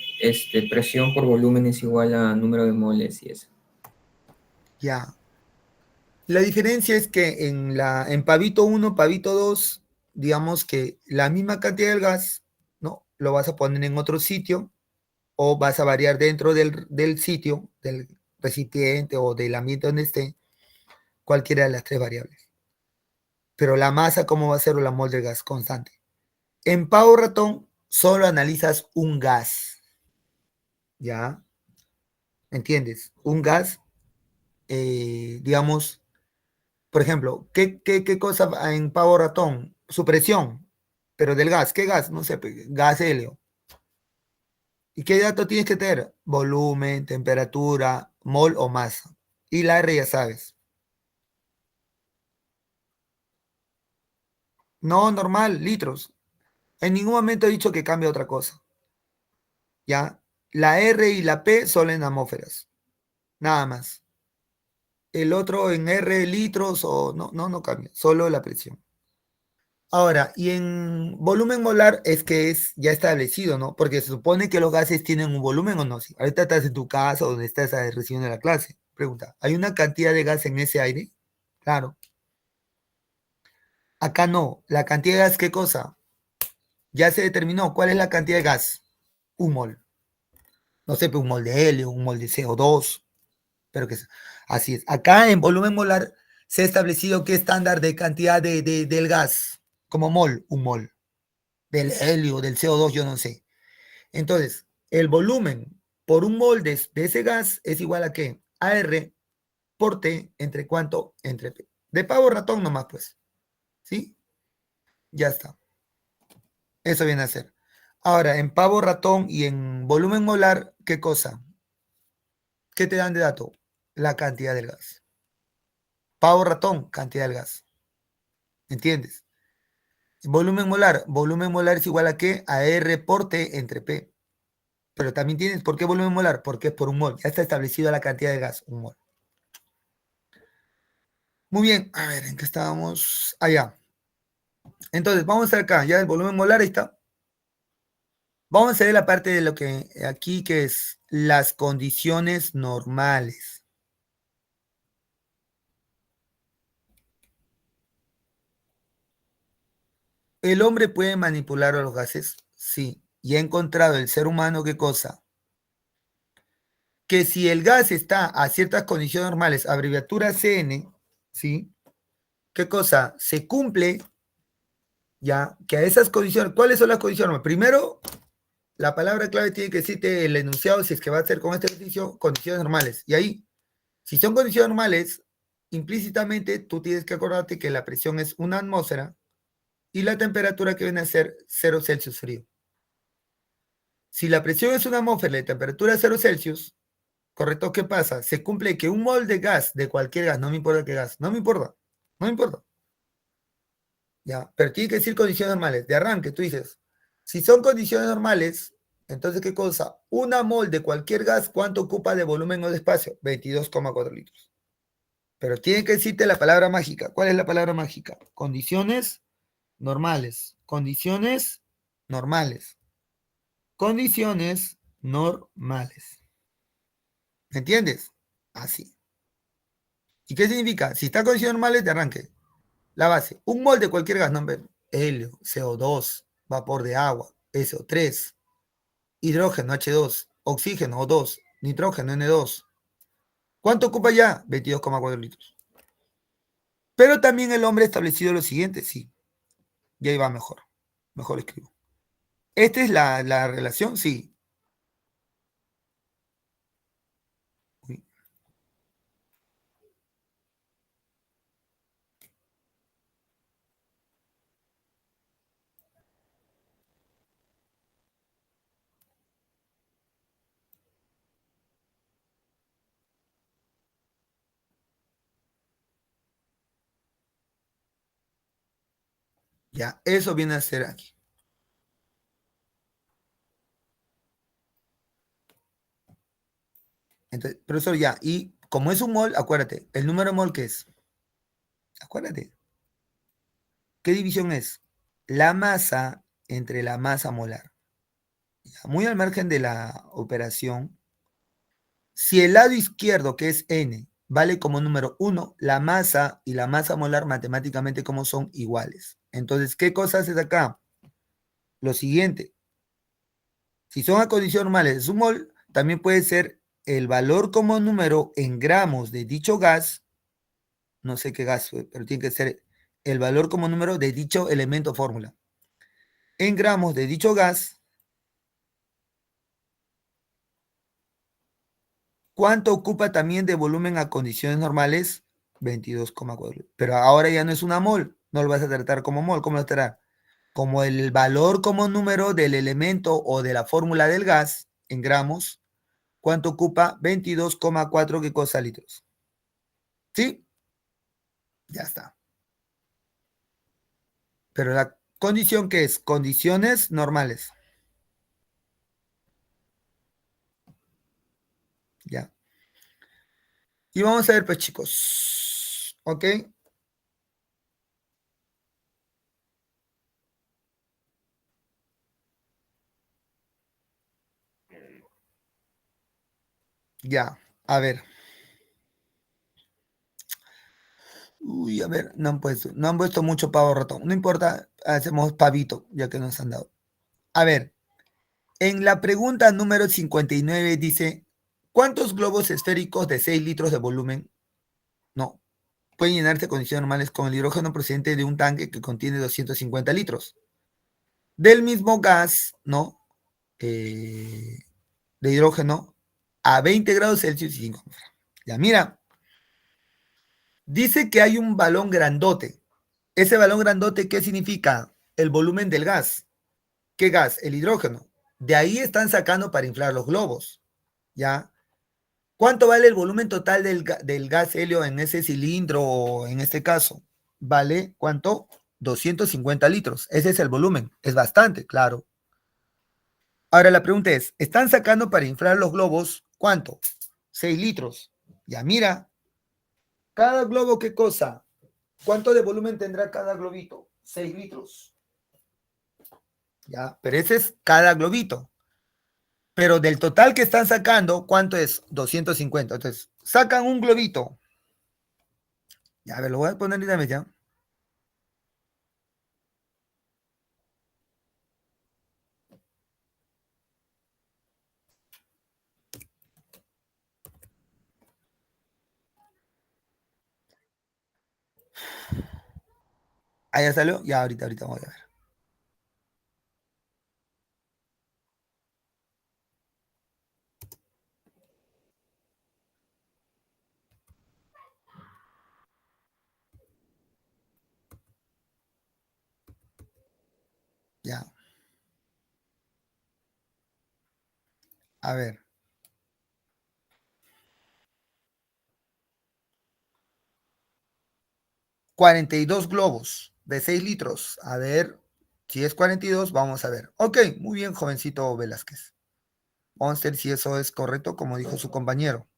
Speaker 3: presión por volumen es igual a número de moles y eso?
Speaker 2: Ya. La diferencia es que en pavito 1, pavito 2, digamos que la misma cantidad del gas, ¿no? Lo vas a poner en otro sitio o vas a variar dentro del sitio, del recipiente o del ambiente donde esté, cualquiera de las 3 variables. Pero la masa, ¿cómo va a ser? O la mol del gas constante. En pavo ratón, solo analizas un gas, ¿ya? ¿Entiendes? Un gas, digamos, por ejemplo, ¿qué cosa en pavo ratón? Su presión. Pero del gas, ¿qué gas? No sé, pues, gas helio. ¿Y qué dato tienes que tener? Volumen, temperatura, mol o masa. Y la R ya sabes. No, normal, litros. En ningún momento he dicho que cambie otra cosa. ¿Ya? La R y la P son en atmósferas. Nada más. El otro en R litros o no cambia. Solo la presión. Ahora, y en volumen molar es que es ya establecido, ¿no? Porque se supone que los gases tienen un volumen o no. Sí. Ahorita estás en tu casa o donde estás recibiendo la clase. Pregunta, ¿hay una cantidad de gas en ese aire? Claro. Acá no. ¿La cantidad de gas qué cosa? Ya se determinó. ¿Cuál es la cantidad de gas? Un mol. No sé, pues un mol de helio, un mol de CO2. Pero que así es. Acá en volumen molar se ha establecido qué estándar de cantidad del gas. Como mol, un mol. Del helio, del CO2, yo no sé. Entonces, el volumen por un mol de ese gas es igual a qué? A R por T, ¿entre cuánto? Entre P. De pavo ratón nomás, pues. ¿Sí? Ya está. Eso viene a ser. Ahora, en pavo ratón y en volumen molar, ¿qué cosa? ¿Qué te dan de dato? La cantidad del gas. Pavo ratón, cantidad del gas. ¿Entiendes? Volumen molar es igual a qué? A R por T entre P. Pero también tienes, ¿por qué volumen molar? Porque es por un mol. Ya está establecido la cantidad de gas, un mol. Muy bien, a ver, ¿en qué estábamos? Allá. Entonces, vamos a ver acá, ya el volumen molar ahí está. Vamos a ver la parte de lo que aquí, que es las condiciones normales. ¿El hombre puede manipular a los gases? Sí. Y ha encontrado el ser humano, ¿qué cosa? Que si el gas está a ciertas condiciones normales, abreviatura CN, ¿sí? ¿Qué cosa? Se cumple, ya, que a esas condiciones, ¿cuáles son las condiciones? Primero, la palabra clave tiene que decirte el enunciado, si es que va a hacer con este ejercicio, condiciones normales. Y ahí, si son condiciones normales, implícitamente tú tienes que acordarte que la presión es una atmósfera y la temperatura que viene a ser 0 Celsius frío. Si la presión es una atmósfera y la temperatura es 0 Celsius, ¿correcto? ¿Qué pasa? Se cumple que un mol de gas, de cualquier gas, no me importa qué gas, no me importa, no me importa. Ya, pero tiene que decir condiciones normales. De arranque, tú dices, si son condiciones normales, entonces, ¿qué cosa? Una mol de cualquier gas, ¿cuánto ocupa de volumen o de espacio? 22,4 litros. Pero tiene que decirte la palabra mágica. ¿Cuál es la palabra mágica? Condiciones normales. Condiciones normales. Condiciones normales. ¿Me entiendes? Así. ¿Y qué significa? Si está en condiciones normales, de arranque. La base. Un mol de cualquier gas, no, helio, CO2, vapor de agua, SO3, hidrógeno H2, oxígeno O2, nitrógeno N2. ¿Cuánto ocupa ya? 22,4 litros. Pero también el hombre ha establecido lo siguiente, sí. Y ahí va mejor. Mejor escribo. ¿Esta es la relación? Sí. Uy, ya, eso viene a ser aquí. Entonces, profesor, ya. Y como es un mol, acuérdate, el número de mol, ¿qué es? Acuérdate. ¿Qué división es? La masa entre la masa molar. Muy al margen de la operación, si el lado izquierdo, que es n, vale como número 1, la masa y la masa molar matemáticamente como son iguales. Entonces, ¿qué cosa haces acá? Lo siguiente, si son a condiciones normales es un mol, también puede ser el valor como número en gramos de dicho gas, no sé qué gas, pero tiene que ser el valor como número de dicho elemento fórmula. En gramos de dicho gas, ¿cuánto ocupa también de volumen a condiciones normales? 22,4. Pero ahora ya no es una mol, no lo vas a tratar como mol, ¿cómo lo estará? como el valor como número del elemento o de la fórmula del gas en gramos, ¿cuánto ocupa? 22,4, ¿qué cosa? Litros. ¿Sí? Ya está. Pero la condición, ¿qué es? Condiciones normales. Ya. Y vamos a ver, pues, chicos. ¿Ok? Ya. A ver. Uy, a ver, no han puesto mucho pavo ratón. No importa, hacemos pavito, ya que nos han dado. A ver, en la pregunta número 59 dice, ¿cuántos globos esféricos de 6 litros de volumen, no, pueden llenarse a condiciones normales con el hidrógeno procedente de un tanque que contiene 250 litros? Del mismo gas, ¿no? Eh, de hidrógeno a 20 grados Celsius y 5. Ya, mira, dice que hay un balón grandote. Ese balón grandote, ¿qué significa? El volumen del gas. ¿Qué gas? El hidrógeno. De ahí están sacando para inflar los globos. ¿Ya? ¿Cuánto vale el volumen total del gas helio en ese cilindro o en este caso? ¿Vale cuánto? 250 litros. Ese es el volumen. Es bastante, claro. Ahora la pregunta es, ¿están sacando para inflar los globos cuánto? 6 litros. Ya mira, cada globo, ¿qué cosa? ¿Cuánto de volumen tendrá cada globito? 6 litros. Ya, pero ese es cada globito. Pero del total que están sacando, ¿cuánto es? 250. Entonces, sacan un globito. Ya, a ver, lo voy a poner una vez ya. Ah, ya salió. Ya, ahorita vamos a ver. Ya, a ver. 42 globos de 6 litros. A ver, si es 42, vamos a ver. Ok, muy bien, jovencito Velázquez. Vamos a ver si eso es correcto, como dijo su compañero.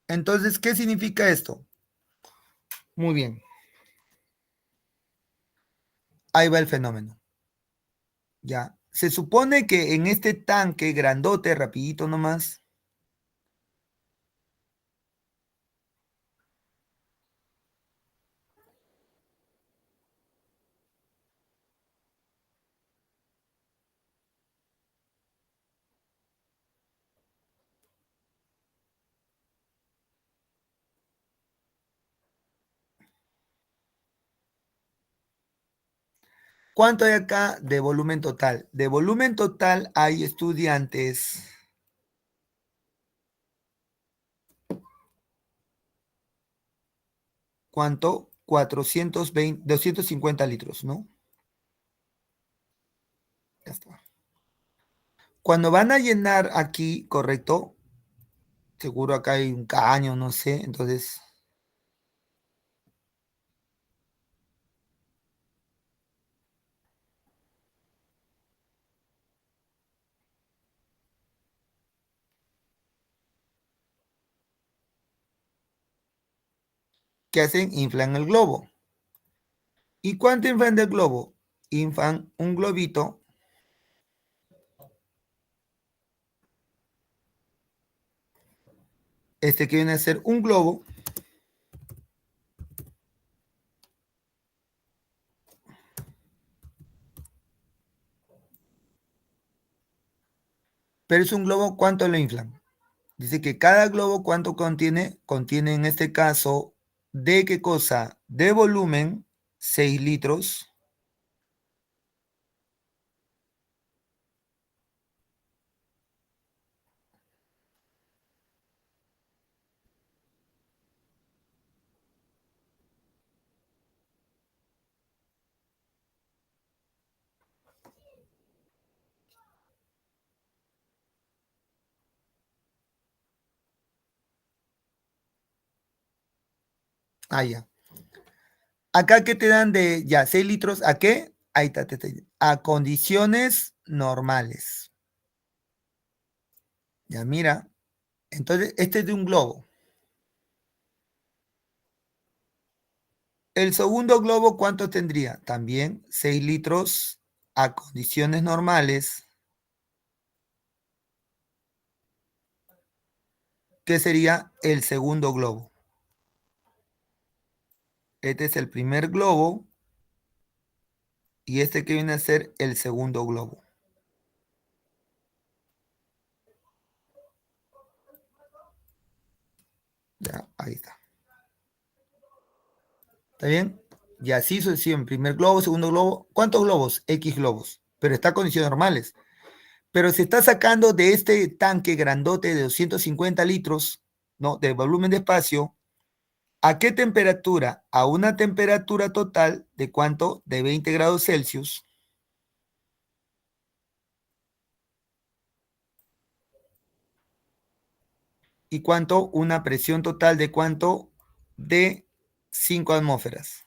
Speaker 2: Entonces, ¿qué significa esto? Muy bien. Ahí va el fenómeno. Ya. Se supone que en este tanque grandote, rapidito nomás, ¿cuánto hay acá de volumen total? De volumen total hay estudiantes. ¿Cuánto? 420, 250 litros, ¿no? Ya está. Cuando van a llenar aquí, correcto, seguro acá hay un caño, no sé, entonces, ¿qué hacen? Inflan el globo. ¿Y cuánto inflan del globo? Inflan un globito, que viene a ser un globo, pero es un globo, ¿cuánto lo inflan? Dice que cada globo, ¿cuánto contiene? Contiene en este caso, ¿de qué cosa? De volumen, 6 litros. Ah, ya. Acá, ¿qué te dan de, ya, 6 litros? ¿A qué? Ahí está, a condiciones normales. Ya, mira. Entonces, este es de un globo. El segundo globo, ¿cuánto tendría? También 6 litros a condiciones normales. ¿Qué sería el segundo globo? Este es el primer globo y este que viene a ser el segundo globo. Ya, ahí está. ¿Está bien? Y así sucesivamente. Primer globo, segundo globo. ¿Cuántos globos? X globos. Pero está a condiciones normales. Pero se está sacando de este tanque grandote de 250 litros, ¿no? De volumen de espacio. ¿A qué temperatura? A una temperatura total de ¿cuánto? De 20 grados Celsius. ¿Y cuánto? Una presión total de ¿cuánto? De 5 atmósferas.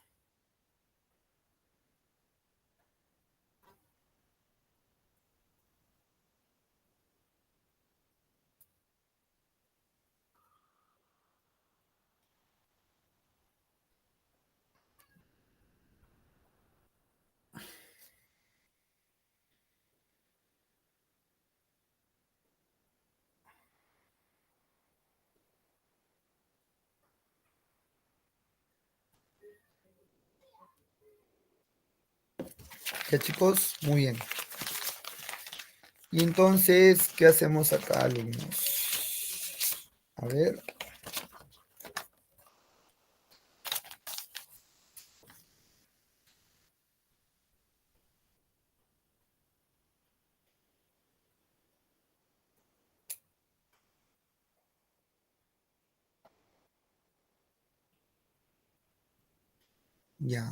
Speaker 2: Ya, chicos, muy bien. Y entonces, ¿qué hacemos acá, alumnos? A ver. Ya.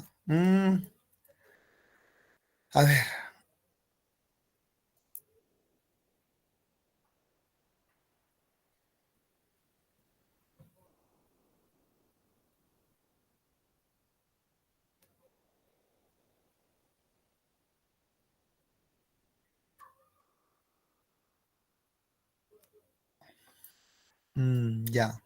Speaker 2: A ver. Ya.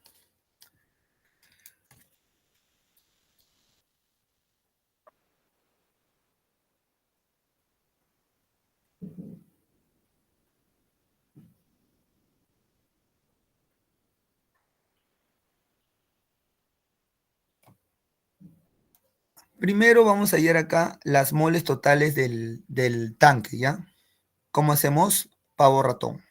Speaker 2: Primero vamos a hallar acá las moles totales del tanque, ¿ya? ¿Cómo hacemos? Pavo ratón.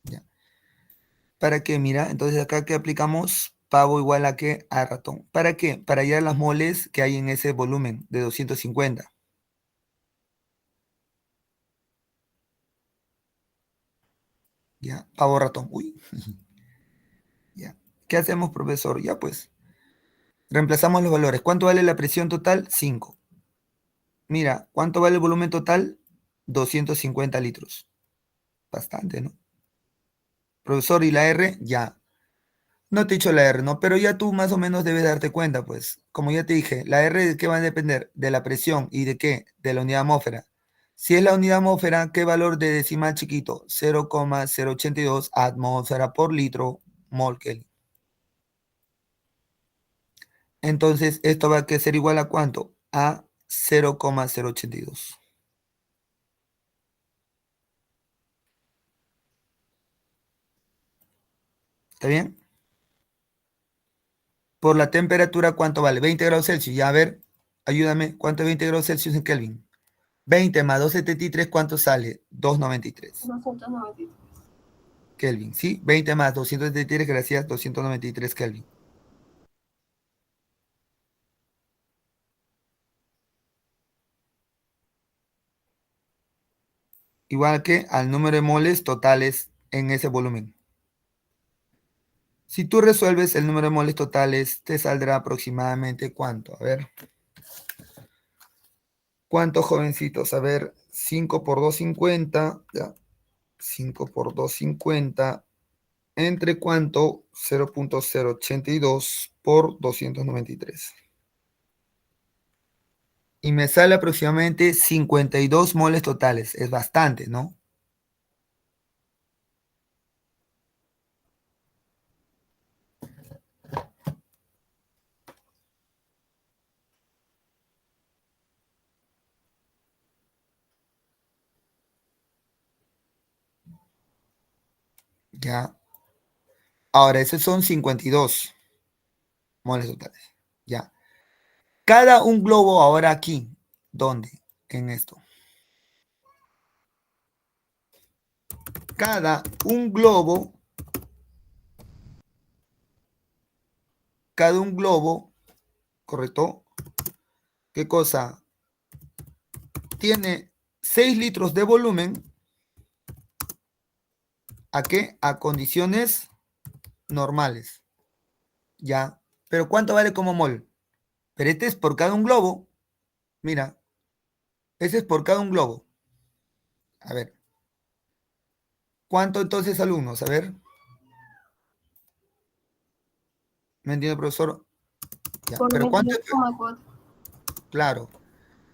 Speaker 2: ¿Ya? ¿Para qué? Mira, entonces acá que aplicamos pavo igual a qué? A ratón. ¿Para qué? Para hallar las moles que hay en ese volumen de 250. ¿Ya? Pavo ratón. Uy. ¿Ya? ¿Qué hacemos, profesor? Ya pues. Reemplazamos los valores. ¿Cuánto vale la presión total? 5. Mira, ¿cuánto vale el volumen total? 250 litros. Bastante, ¿no? Profesor, ¿y la R? Ya. No te he dicho la R, ¿no? Pero ya tú más o menos debes darte cuenta, pues. Como ya te dije, ¿la R de qué va a depender? De la presión. ¿Y de qué? De la unidad atmósfera. Si es la unidad atmósfera, ¿qué valor de decimal chiquito? 0,082 atmósfera por litro mol Kelvin. Entonces, esto va a ser igual a ¿cuánto? A 0,082. ¿Está bien? Por la temperatura, ¿cuánto vale? 20 grados Celsius. Ya, a ver, ayúdame. ¿Cuánto es 20 grados Celsius en Kelvin? 20 más 273, ¿cuánto sale? 293.
Speaker 4: 293.
Speaker 2: Kelvin, ¿sí? 20 más 273, gracias, 293 Kelvin. Igual que al número de moles totales en ese volumen. Si tú resuelves el número de moles totales, te saldrá aproximadamente ¿cuánto? A ver. ¿Cuántos jovencitos? A ver, 5 por 2, 50. Ya. 5 por 2, 50. ¿Entre cuánto? 0.082 por 293. Y me sale aproximadamente 52 moles totales. Es bastante, ¿no? Ya. Ahora, esos son 52 moles totales. Ya. Cada un globo ahora aquí. ¿Dónde? En esto. Cada un globo. Cada un globo. ¿Correcto? ¿Qué cosa? Tiene 6 litros de volumen. ¿A qué? A condiciones normales. Ya. Pero ¿cuánto vale como mol? Pero este es por cada un globo. Mira. Ese es por cada un globo. A ver. ¿Cuánto entonces alumnos? A ver. ¿Me entiende, profesor? Ya.
Speaker 4: Por
Speaker 2: Pero ¿cuánto?
Speaker 4: 22,4.
Speaker 2: Claro.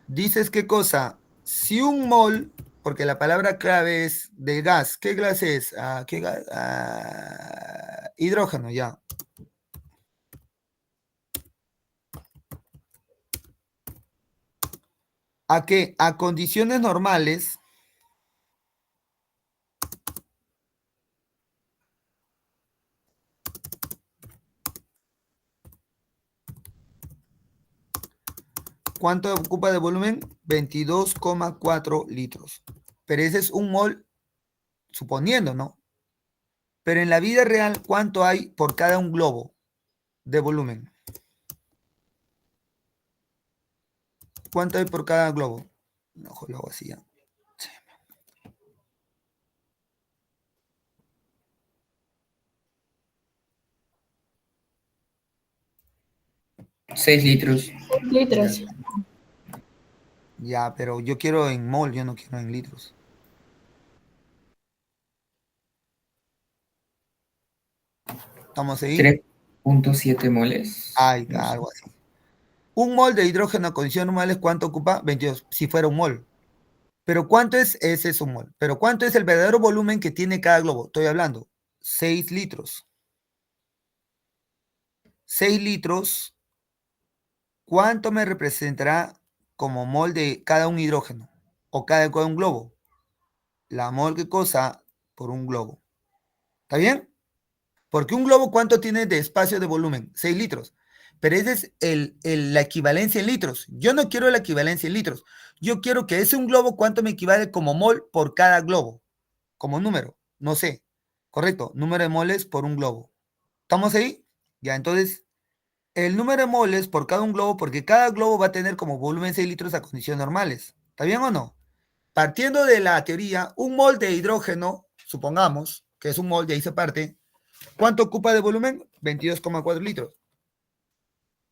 Speaker 2: Dices qué cosa. Si un mol, porque la palabra clave es de gas. ¿Qué gas es? ¿Qué gas? Hidrógeno, ya. ¿A qué? A condiciones normales. ¿Cuánto ocupa de volumen? 22,4 litros. Pero ese es un mol, suponiendo, ¿no? Pero en la vida real, ¿cuánto hay por cada un globo de volumen? ¿Cuánto hay por cada globo? No, lo hago así ya.
Speaker 3: 6 litros.
Speaker 4: Litros.
Speaker 2: Ya, pero yo quiero en mol, yo no quiero en litros. ¿Estamos ahí?
Speaker 3: 3.7 moles.
Speaker 2: Ahí
Speaker 3: No
Speaker 2: está,
Speaker 3: sé.
Speaker 2: algo así. Un mol de hidrógeno a condiciones normales, ¿cuánto ocupa? 22, si fuera un mol. Pero ¿cuánto es? Ese es un mol. Pero ¿cuánto es el verdadero volumen que tiene cada globo? Estoy hablando. 6 litros. 6 litros, ¿cuánto me representará como mol de cada un hidrógeno? O cada un globo. La mol, ¿qué cosa? Por un globo. ¿Está bien? Porque un globo, ¿cuánto tiene de espacio de volumen? 6 litros. Pero esa es la equivalencia en litros. Yo no quiero la equivalencia en litros. Yo quiero que ese un globo, ¿cuánto me equivale como mol por cada globo? Como número. No sé. Correcto. Número de moles por un globo. ¿Estamos ahí? Ya, entonces, el número de moles por cada un globo, porque cada globo va a tener como volumen 6 litros a condiciones normales. ¿Está bien o no? Partiendo de la teoría, un mol de hidrógeno, supongamos que es un mol, de ahí se parte, ¿cuánto ocupa de volumen? 22,4 litros.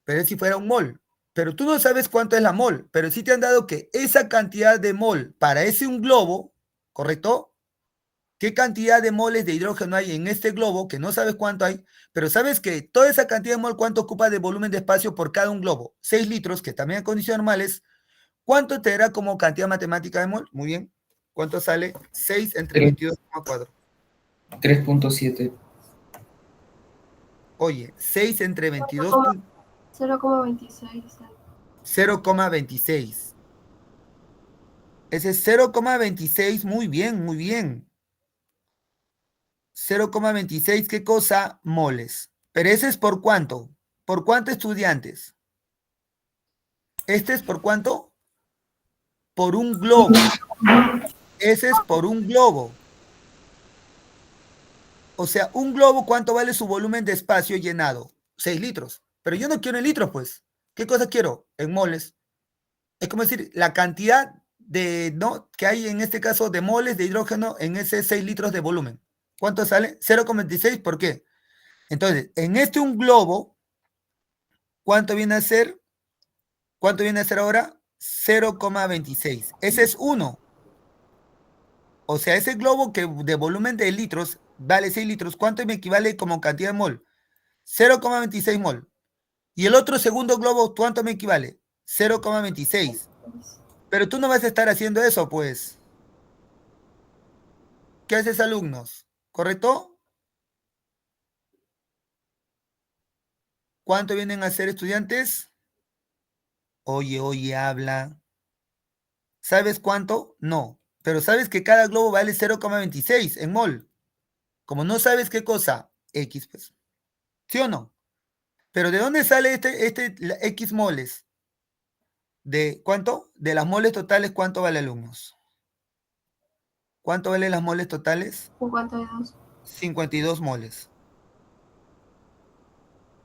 Speaker 2: Pero es si fuera un mol. Pero tú no sabes cuánto es la mol, pero sí te han dado que esa cantidad de mol para ese un globo, ¿correcto? ¿Qué cantidad de moles de hidrógeno hay en este globo? Que no sabes cuánto hay, pero sabes que toda esa cantidad de mol, ¿cuánto ocupa de volumen de espacio por cada un globo? 6 litros, que también en condiciones normales. ¿Cuánto te dará como cantidad matemática de mol? Muy bien. ¿Cuánto sale? 6 entre 22,4.
Speaker 3: 3.7.
Speaker 2: Oye, 6 entre
Speaker 4: 0,26.
Speaker 2: 0,26. Ese es 0,26. Muy bien, muy bien. 0,26, ¿qué cosa? Moles. Pero ese es por cuánto. ¿Por cuánto estudiantes? Este es por cuánto. Por un globo. Ese es por un globo. O sea, un globo, ¿cuánto vale su volumen de espacio llenado? 6 litros. Pero yo no quiero en litros, pues. ¿Qué cosa quiero? En moles. Es como decir, la cantidad de, ¿no? que hay en este caso de moles de hidrógeno en ese 6 litros de volumen. ¿Cuánto sale? 0,26. ¿Por qué? Entonces, en este un globo, ¿cuánto viene a ser? ¿Cuánto viene a ser ahora? 0,26. Ese es 1. O sea, ese globo que de volumen de litros vale 6 litros, ¿cuánto me equivale como cantidad de mol? 0,26 mol. Y el otro segundo globo, ¿cuánto me equivale? 0,26. Pero tú no vas a estar haciendo eso, pues. ¿Qué haces, alumnos? ¿Correcto? ¿Cuánto vienen a ser estudiantes? Oye, oye, habla. ¿Sabes cuánto? No. Pero sabes que cada globo vale 0,26 en mol. Como no sabes qué cosa, X, pues. ¿Sí o no? Pero ¿de dónde sale X moles? ¿De cuánto? De las moles totales, ¿cuánto vale, alumnos? ¿Cuánto valen las moles totales?
Speaker 4: 52.
Speaker 2: 52 moles.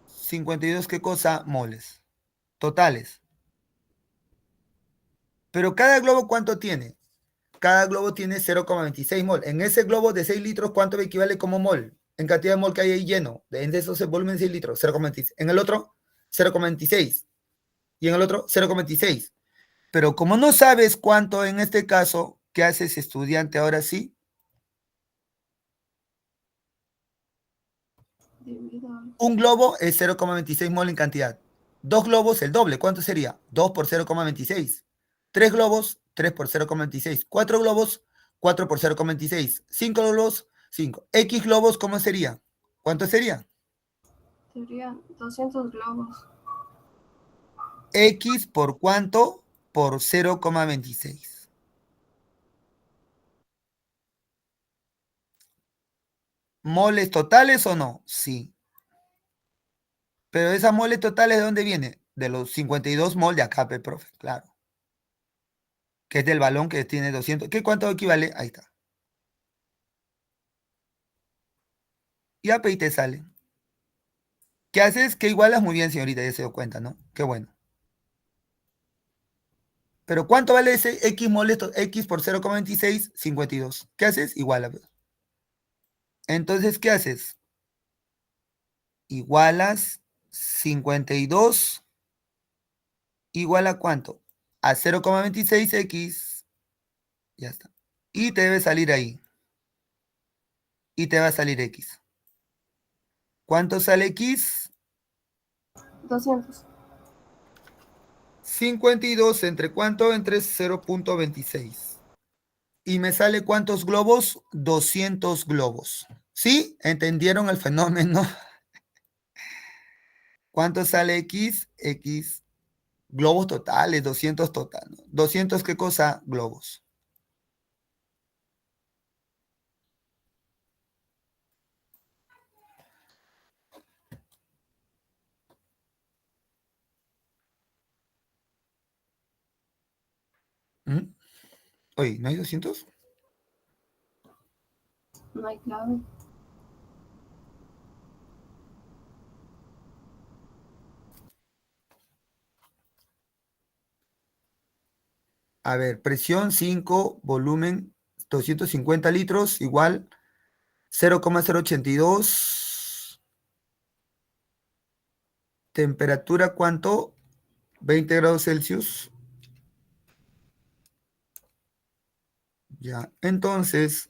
Speaker 2: 52, ¿qué cosa? Moles. Totales. Pero cada globo, ¿cuánto tiene? Cada globo tiene 0,26 mol. En ese globo de 6 litros, ¿cuánto equivale como mol? En cantidad de mol que hay ahí lleno. En esos volumen de 6 litros, 0,26. En el otro, 0,26. Y en el otro, 0,26. Pero como no sabes cuánto en este caso, ¿qué haces, estudiante? Ahora sí. Un globo es 0,26 mol en cantidad. Dos globos, el doble. ¿Cuánto sería? 2 por 0,26. Tres globos, 3 por 0,26. Cuatro globos, 4 por 0,26. Cinco globos, 5. X globos, ¿cómo sería? ¿Cuánto sería?
Speaker 4: Serían 200 globos.
Speaker 2: X por cuánto? Por 0,26. ¿Moles totales o no? Sí. Pero esas moles totales, ¿de dónde viene? De los 52 mol de acá, profe, claro. Que es del balón que tiene 200. ¿Qué cuánto equivale? Ahí está. Y API te sale. ¿Qué haces? Que igualas muy bien, señorita, ya se dio cuenta, ¿no? Qué bueno. Pero ¿cuánto vale ese X molesto? X por 0,26, 52. ¿Qué haces? Iguala. Entonces, ¿qué haces? Igualas 52 igual a ¿cuánto? A 0,26x. Ya está. Y te debe salir ahí. Y te va a salir x. ¿Cuánto sale x?
Speaker 4: 200.
Speaker 2: 52 entre ¿cuánto? Entre 0,26. Y me sale ¿cuántos globos? 200 globos. ¿Sí? ¿Entendieron el fenómeno? ¿Cuánto sale X? X. Globos totales, 200 total. ¿No? ¿200 qué cosa? Globos. ¿Mm? Oye, ¿no hay 200?
Speaker 4: No hay clave.
Speaker 2: A ver, presión 5, volumen 250 litros, igual 0,082. Temperatura, ¿cuánto? 20 grados Celsius. Ya, entonces,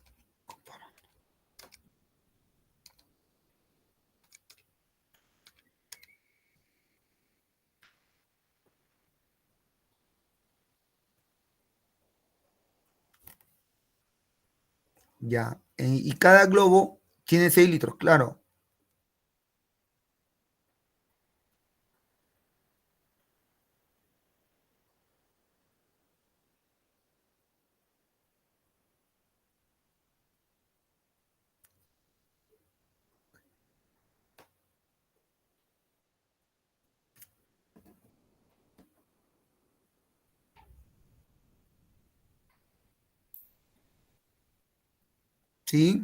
Speaker 2: ya. Y cada globo tiene 6 litros, claro. ¿Sí?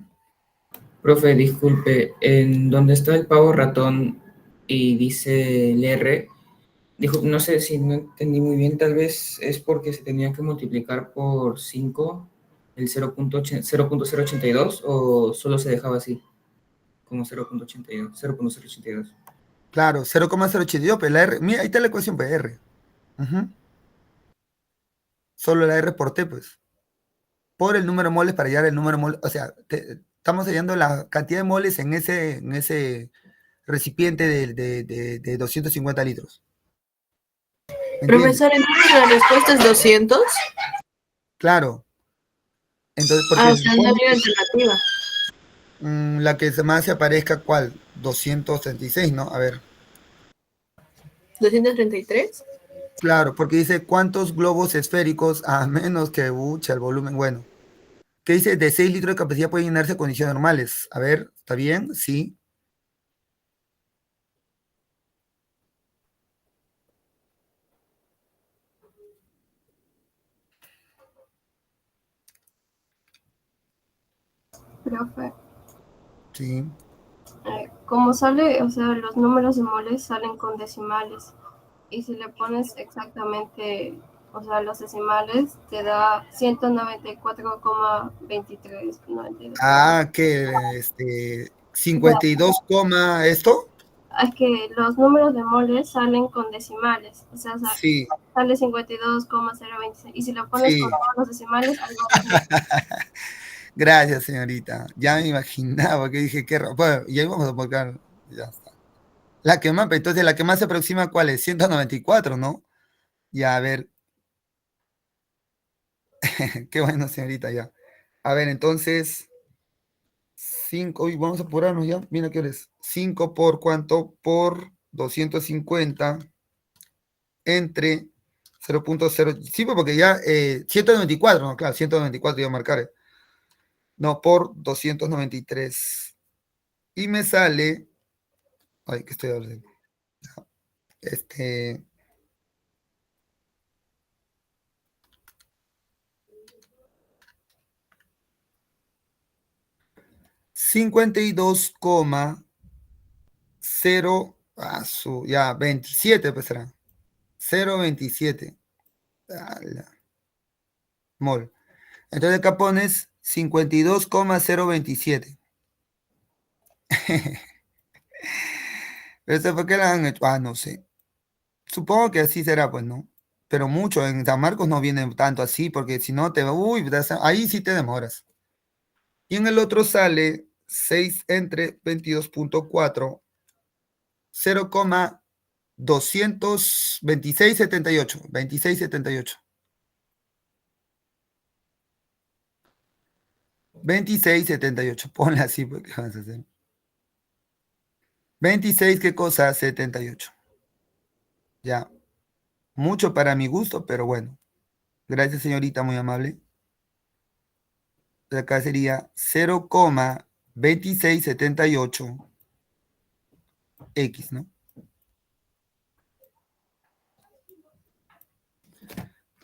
Speaker 3: Profe, disculpe, en donde está el pavo ratón y dice el R, dijo, no sé si no entendí muy bien, tal vez es porque se tenía que multiplicar por 5 el 0,082 o solo se dejaba así. como 0.82, 0.082.
Speaker 2: Claro, 0,082, pero la R, mira, ahí está la ecuación PR. Ujú. Solo la R por T, pues. Por el número de moles para hallar el número de moles. O sea, estamos hallando la cantidad de moles en ese recipiente de 250 litros. ¿Me entiendes?
Speaker 5: Profesor, entonces la respuesta es 200.
Speaker 2: Claro. Entonces,
Speaker 5: Ah,
Speaker 2: porque
Speaker 5: o
Speaker 2: se
Speaker 5: sea, no
Speaker 2: supone
Speaker 5: habría
Speaker 2: que
Speaker 5: alternativa.
Speaker 2: la que más se aparezca, ¿cuál? 236, ¿no? A ver.
Speaker 5: 233.
Speaker 2: Claro, porque dice cuántos globos esféricos, a menos que bucha el volumen, bueno. ¿Qué dice? De 6 litros de capacidad pueden llenarse a condiciones normales. A ver, ¿está bien? Sí.
Speaker 4: Profe,
Speaker 2: Sí.
Speaker 4: como sale, o sea, los números de moles salen con decimales. Y si le pones exactamente, o sea, los decimales, te da 194,23.
Speaker 2: Ah, que 52, esto.
Speaker 4: Es que los números de moles salen con decimales, o sea,
Speaker 2: Sí,
Speaker 4: sale 52,026. Y si lo pones con
Speaker 2: sí.
Speaker 4: todos los decimales, algo así.
Speaker 2: Gracias, señorita. Ya me imaginaba que dije qué bueno, y ahí vamos a buscar. Ya está. La que más, entonces la que más se aproxima, ¿cuál es? 194, ¿no? Ya, a ver. Qué bueno, señorita, ya. A ver, entonces, 5, uy, vamos a apurarnos ya. Mira qué eres. 5 por cuánto? Por 250 entre 0,0. Sí, pues, porque ya 194, no, claro, 194 iba a marcar. No, por 293. Y me sale. Ay, que estoy hablando. Este. 52,0. Ya, 27, pues será. 0,27. Mol. Entonces acá pones 52,027. ¿Eso por qué la han hecho? No sé. Supongo que así será, pues, ¿no? Pero mucho, en San Marcos no viene tanto así, porque si no te... Uy, ahí sí te demoras. Y en el otro sale 6 entre 22,4, 0,226,78. 26,78. 26,78. Ponle así, porque vas a hacer. 26, ¿qué cosa? 78. Ya. Mucho para mi gusto, pero bueno. Gracias, señorita, muy amable. Acá sería 0,2678 X, ¿no?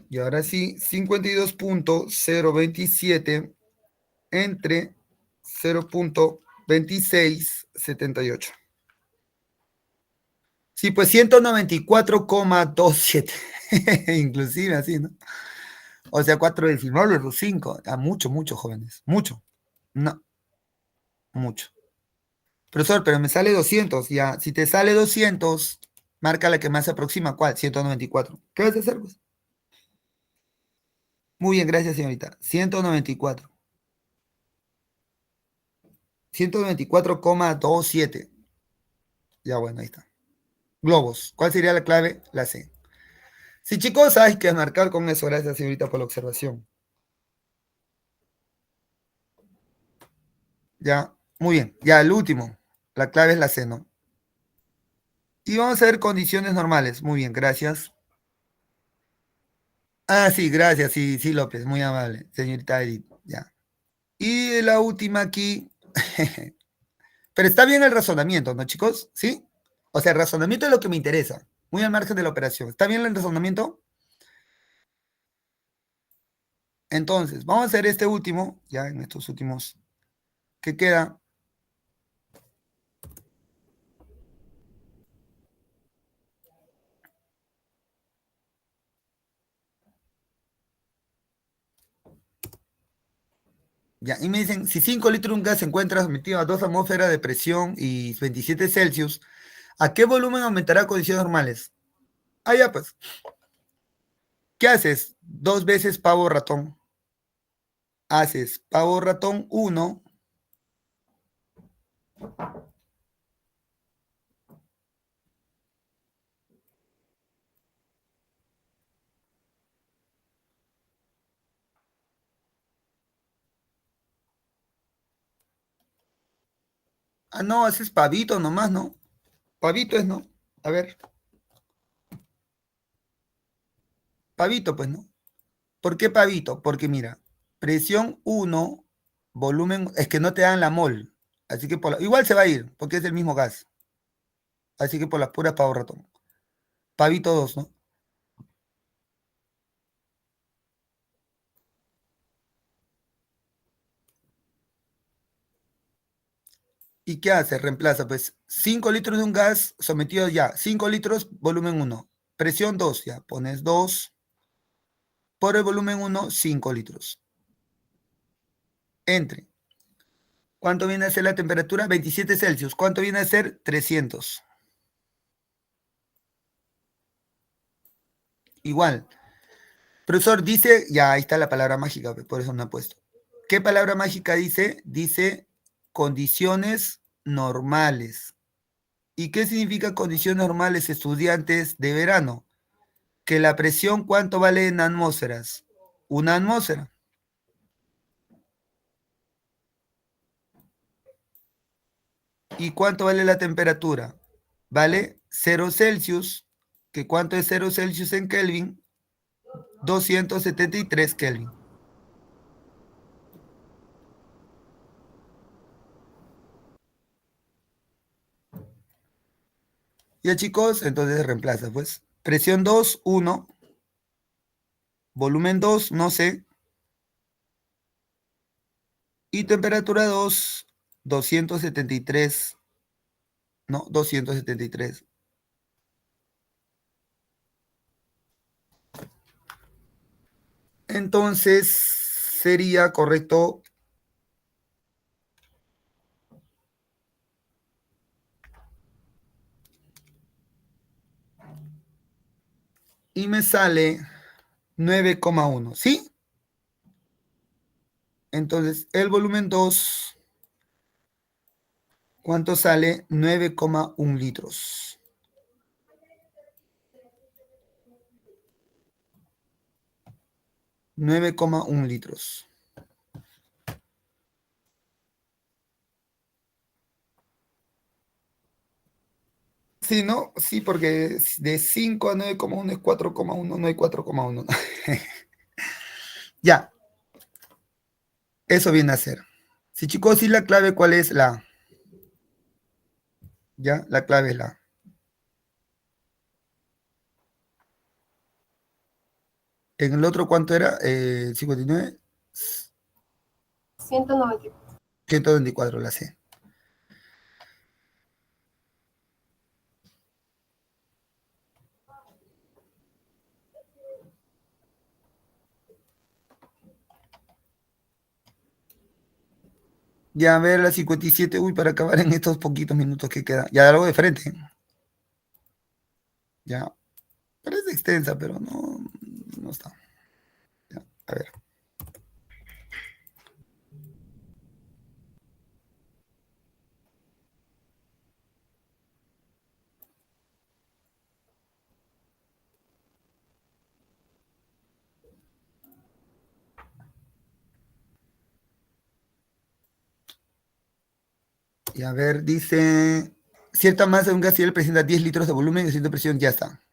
Speaker 2: Y ahora sí, 52,027 entre 0,2678. Sí, pues 194,27. Inclusive así, ¿no? O sea, 4 decimales o 5. Mucho, mucho, jóvenes. Mucho. No, mucho. Profesor, pero me sale 200. Ya, si te sale 200, marca la que más se aproxima. ¿Cuál? 194. ¿Qué vas a hacer, pues? Muy bien, gracias, señorita. 194. 194,27. Ya, bueno, ahí está. Globos. ¿Cuál sería la clave? La C. Sí, chicos, hay que marcar con eso. Gracias, señorita, por la observación. Ya, muy bien. Ya, el último. La clave es la C, ¿no? Y vamos a ver condiciones normales. Muy bien, gracias. Sí, gracias. Sí, sí, López. Muy amable, señorita Edith. Ya. Y la última aquí. Pero está bien el razonamiento, ¿no, chicos? ¿Sí? O sea, el razonamiento es lo que me interesa. Muy al margen de la operación. ¿Está bien el razonamiento? Entonces, vamos a hacer este último, ya en estos últimos que queda. Ya, y me dicen, si 5 litros de un gas se encuentra sometido a 2 atmósferas de presión y 27 Celsius, ¿a qué volumen aumentará a condiciones normales? Ah, ya pues. ¿Qué haces? 2 veces pavo ratón. Haces pavo ratón 1. Ah, no, haces pavito nomás, ¿no? Pavito es, ¿no? A ver, pavito, pues, ¿no? ¿Por qué pavito? Porque mira, presión 1, volumen, es que no te dan la mol. Así que igual se va a ir, porque es el mismo gas. Así que por las puras pavo ratón. Pavito 2, ¿no? ¿Y qué hace? Reemplaza, pues, 5 litros de un gas sometido ya. 5 litros, volumen 1. Presión 2, ya. Pones 2 por el volumen 1, 5 litros. Entre. ¿Cuánto viene a ser la temperatura? 27 Celsius. ¿Cuánto viene a ser? 300. Igual. Profesor, dice, ya ahí está la palabra mágica, por eso no he puesto. ¿Qué palabra mágica dice? Dice condiciones normales. ¿Y qué significa condiciones normales, estudiantes de verano? Que la presión, ¿cuánto vale en atmósferas? Una atmósfera. ¿Y cuánto vale la temperatura? Vale 0 Celsius, que ¿cuánto es 0 Celsius en Kelvin? 273 Kelvin. Ya chicos, entonces reemplaza, pues. Presión 2, 1. Volumen 2, no sé. Y temperatura 2, 273. No, 273. Entonces, sería correcto. Y me sale 9,1, ¿sí? Entonces, el volumen 2, ¿cuánto sale? 9,1 litros. 9,1 litros. Sí, ¿no? Sí, porque de 5 a 9,1 es 4,1, no hay 4,1. Ya, eso viene a ser. Sí, chicos, sí, la clave, ¿cuál es? La. Ya, la clave es la. En el otro, ¿cuánto era? 59.
Speaker 4: 190.
Speaker 2: 124, la C. Ya, a ver, la 57. Uy, para acabar en estos poquitos minutos que quedan. Ya, algo de frente. Ya. Parece extensa, pero no está. Ya, a ver. Y a ver, dice, cierta masa de un gas ideal presenta 10 litros de volumen y 200 de presión, ya está.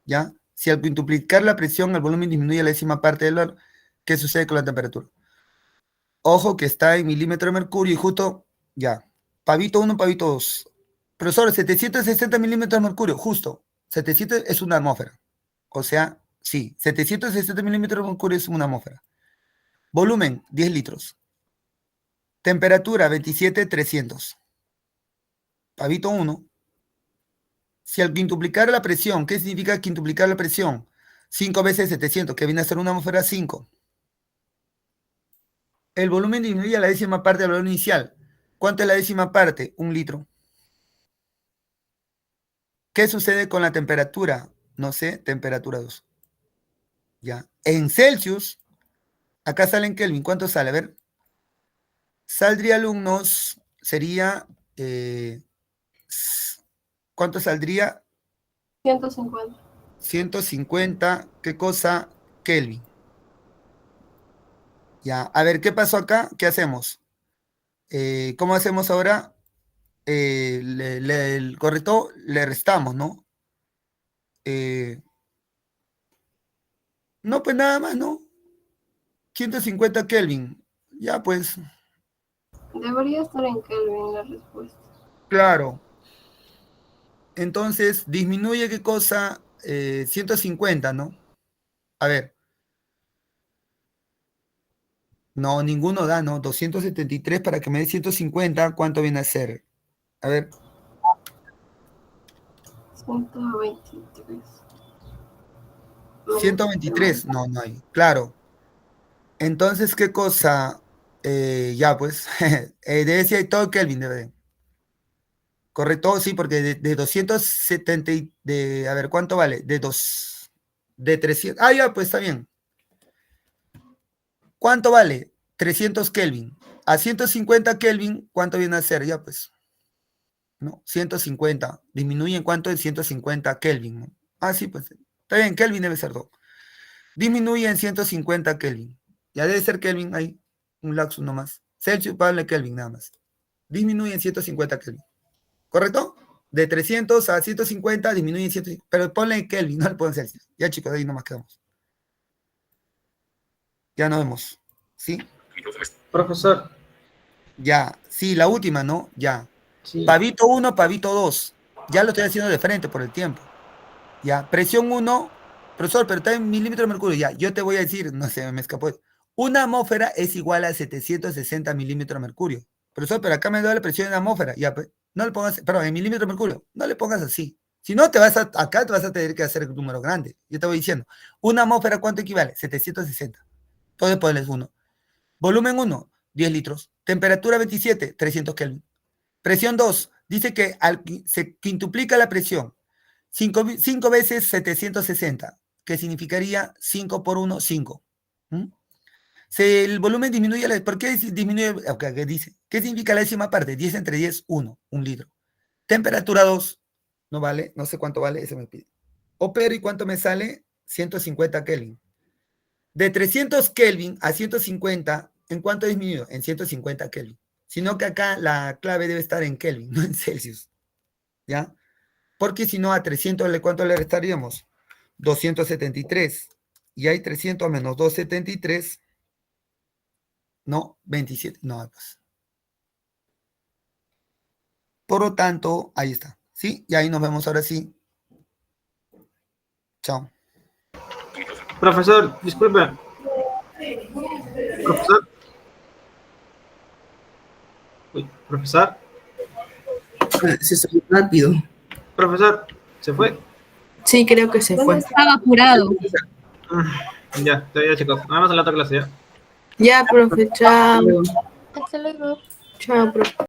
Speaker 2: ¿Ya? Si al quintuplicar la presión, el volumen disminuye a la décima parte del valor, ¿qué sucede con la temperatura? Ojo que está en milímetro de mercurio y justo, ya. Pavito 1, pavito 2. Profesor, 760 milímetros de mercurio, justo. 700 es una atmósfera. O sea, sí, 760 milímetros de mercurio es una atmósfera. Volumen, 10 litros. Temperatura, 27,300. Pavito 1. Si al quintuplicar la presión, ¿qué significa quintuplicar la presión? 5 veces 700, que viene a ser una atmósfera 5. el volumen disminuye a la décima parte del valor inicial. ¿Cuánto es la décima parte? 1 litro. ¿Qué sucede con la temperatura? No sé, temperatura 2. Ya. En Celsius, acá sale en Kelvin. ¿Cuánto sale? A ver. Saldría, alumnos, sería... ¿cuánto saldría?
Speaker 4: 150.
Speaker 2: 150, ¿qué cosa? Kelvin. Ya, a ver, ¿qué pasó acá? ¿Qué hacemos? ¿Cómo hacemos ahora? El correcto le restamos, ¿no? No, pues nada más, ¿no? 150 Kelvin. Ya, pues,
Speaker 4: Debería estar en Kelvin la respuesta.
Speaker 2: claro. Entonces, disminuye qué cosa? 150, ¿no? A ver. No, ninguno da, ¿no? 273 para que me dé 150, ¿cuánto viene a ser? A ver,
Speaker 4: 123.
Speaker 2: 123, no, no hay. Claro. Entonces, ¿qué cosa? Ya, pues, debe ser todo Kelvin, debe. Correcto, sí, porque de 270, a ver, ¿cuánto vale? De 300, ya, pues, está bien. ¿Cuánto vale? 300 Kelvin. A 150 Kelvin, ¿cuánto viene a ser? Ya, pues, ¿no? 150. Disminuye en cuánto en 150 Kelvin, ¿no? Sí, pues, está bien, Kelvin debe ser 2. Disminuye en 150 Kelvin. Ya debe ser Kelvin, hay un lapsus nomás. Celsius, vale Kelvin nada más. Disminuye en 150 Kelvin. ¿Correcto? De 300 a 150 disminuye en 150. Pero ponle Kelvin, no le ponen Celsius. Ya, chicos, ahí nomás quedamos. Ya nos vemos. ¿Sí?
Speaker 1: Profesor,
Speaker 2: Ya. Sí, la última, ¿no? Ya.
Speaker 1: sí.
Speaker 2: Pavito 1, pavito 2. Ya lo estoy haciendo de frente por el tiempo. Ya. Presión 1. Profesor, pero está en milímetros de mercurio. Ya, yo te voy a decir, no sé, me escapó. Una atmósfera es igual a 760 milímetros de mercurio. Profesor, pero acá me da la presión en la atmósfera. Ya, pues, no le pongas, perdón, en milímetros de mercurio. No le pongas así. Si no, acá te vas a tener que hacer el número grande. Yo te voy diciendo. Una atmósfera, ¿cuánto equivale? 760. Entonces ponles 1. Volumen 1, 10 litros. Temperatura 27, 300 Kelvin. Presión 2, dice que se quintuplica la presión. 5 veces 760, que significaría 5 por 1, 5. El volumen disminuye, ¿por qué disminuye? ¿Qué dice? ¿Qué significa la décima parte? 10 entre 10, 1, 1 litro. Temperatura 2, no vale, no sé cuánto vale, ese me pide. Opero y cuánto me sale, 150 Kelvin. De 300 Kelvin a 150, ¿en cuánto ha disminuido? En 150 Kelvin. Sino que acá la clave debe estar en Kelvin, no en Celsius. ¿Ya? Porque si no, a 300, ¿cuánto le restaríamos? 273. Y hay 300 menos 273. No, 27. No, pues. Por lo tanto, ahí está. ¿Sí? Y ahí nos vemos ahora sí. Chao.
Speaker 1: Profesor, disculpe. Profesor. Uy, profesor.
Speaker 5: Se salió rápido.
Speaker 1: Profesor, ¿se fue?
Speaker 5: Sí, creo que se fue.
Speaker 6: Estaba apurado.
Speaker 1: Ya, todavía chicos. Nada más en la otra clase ya.
Speaker 5: Ya, profe, chao.
Speaker 6: Hasta luego.
Speaker 5: Chao, profe.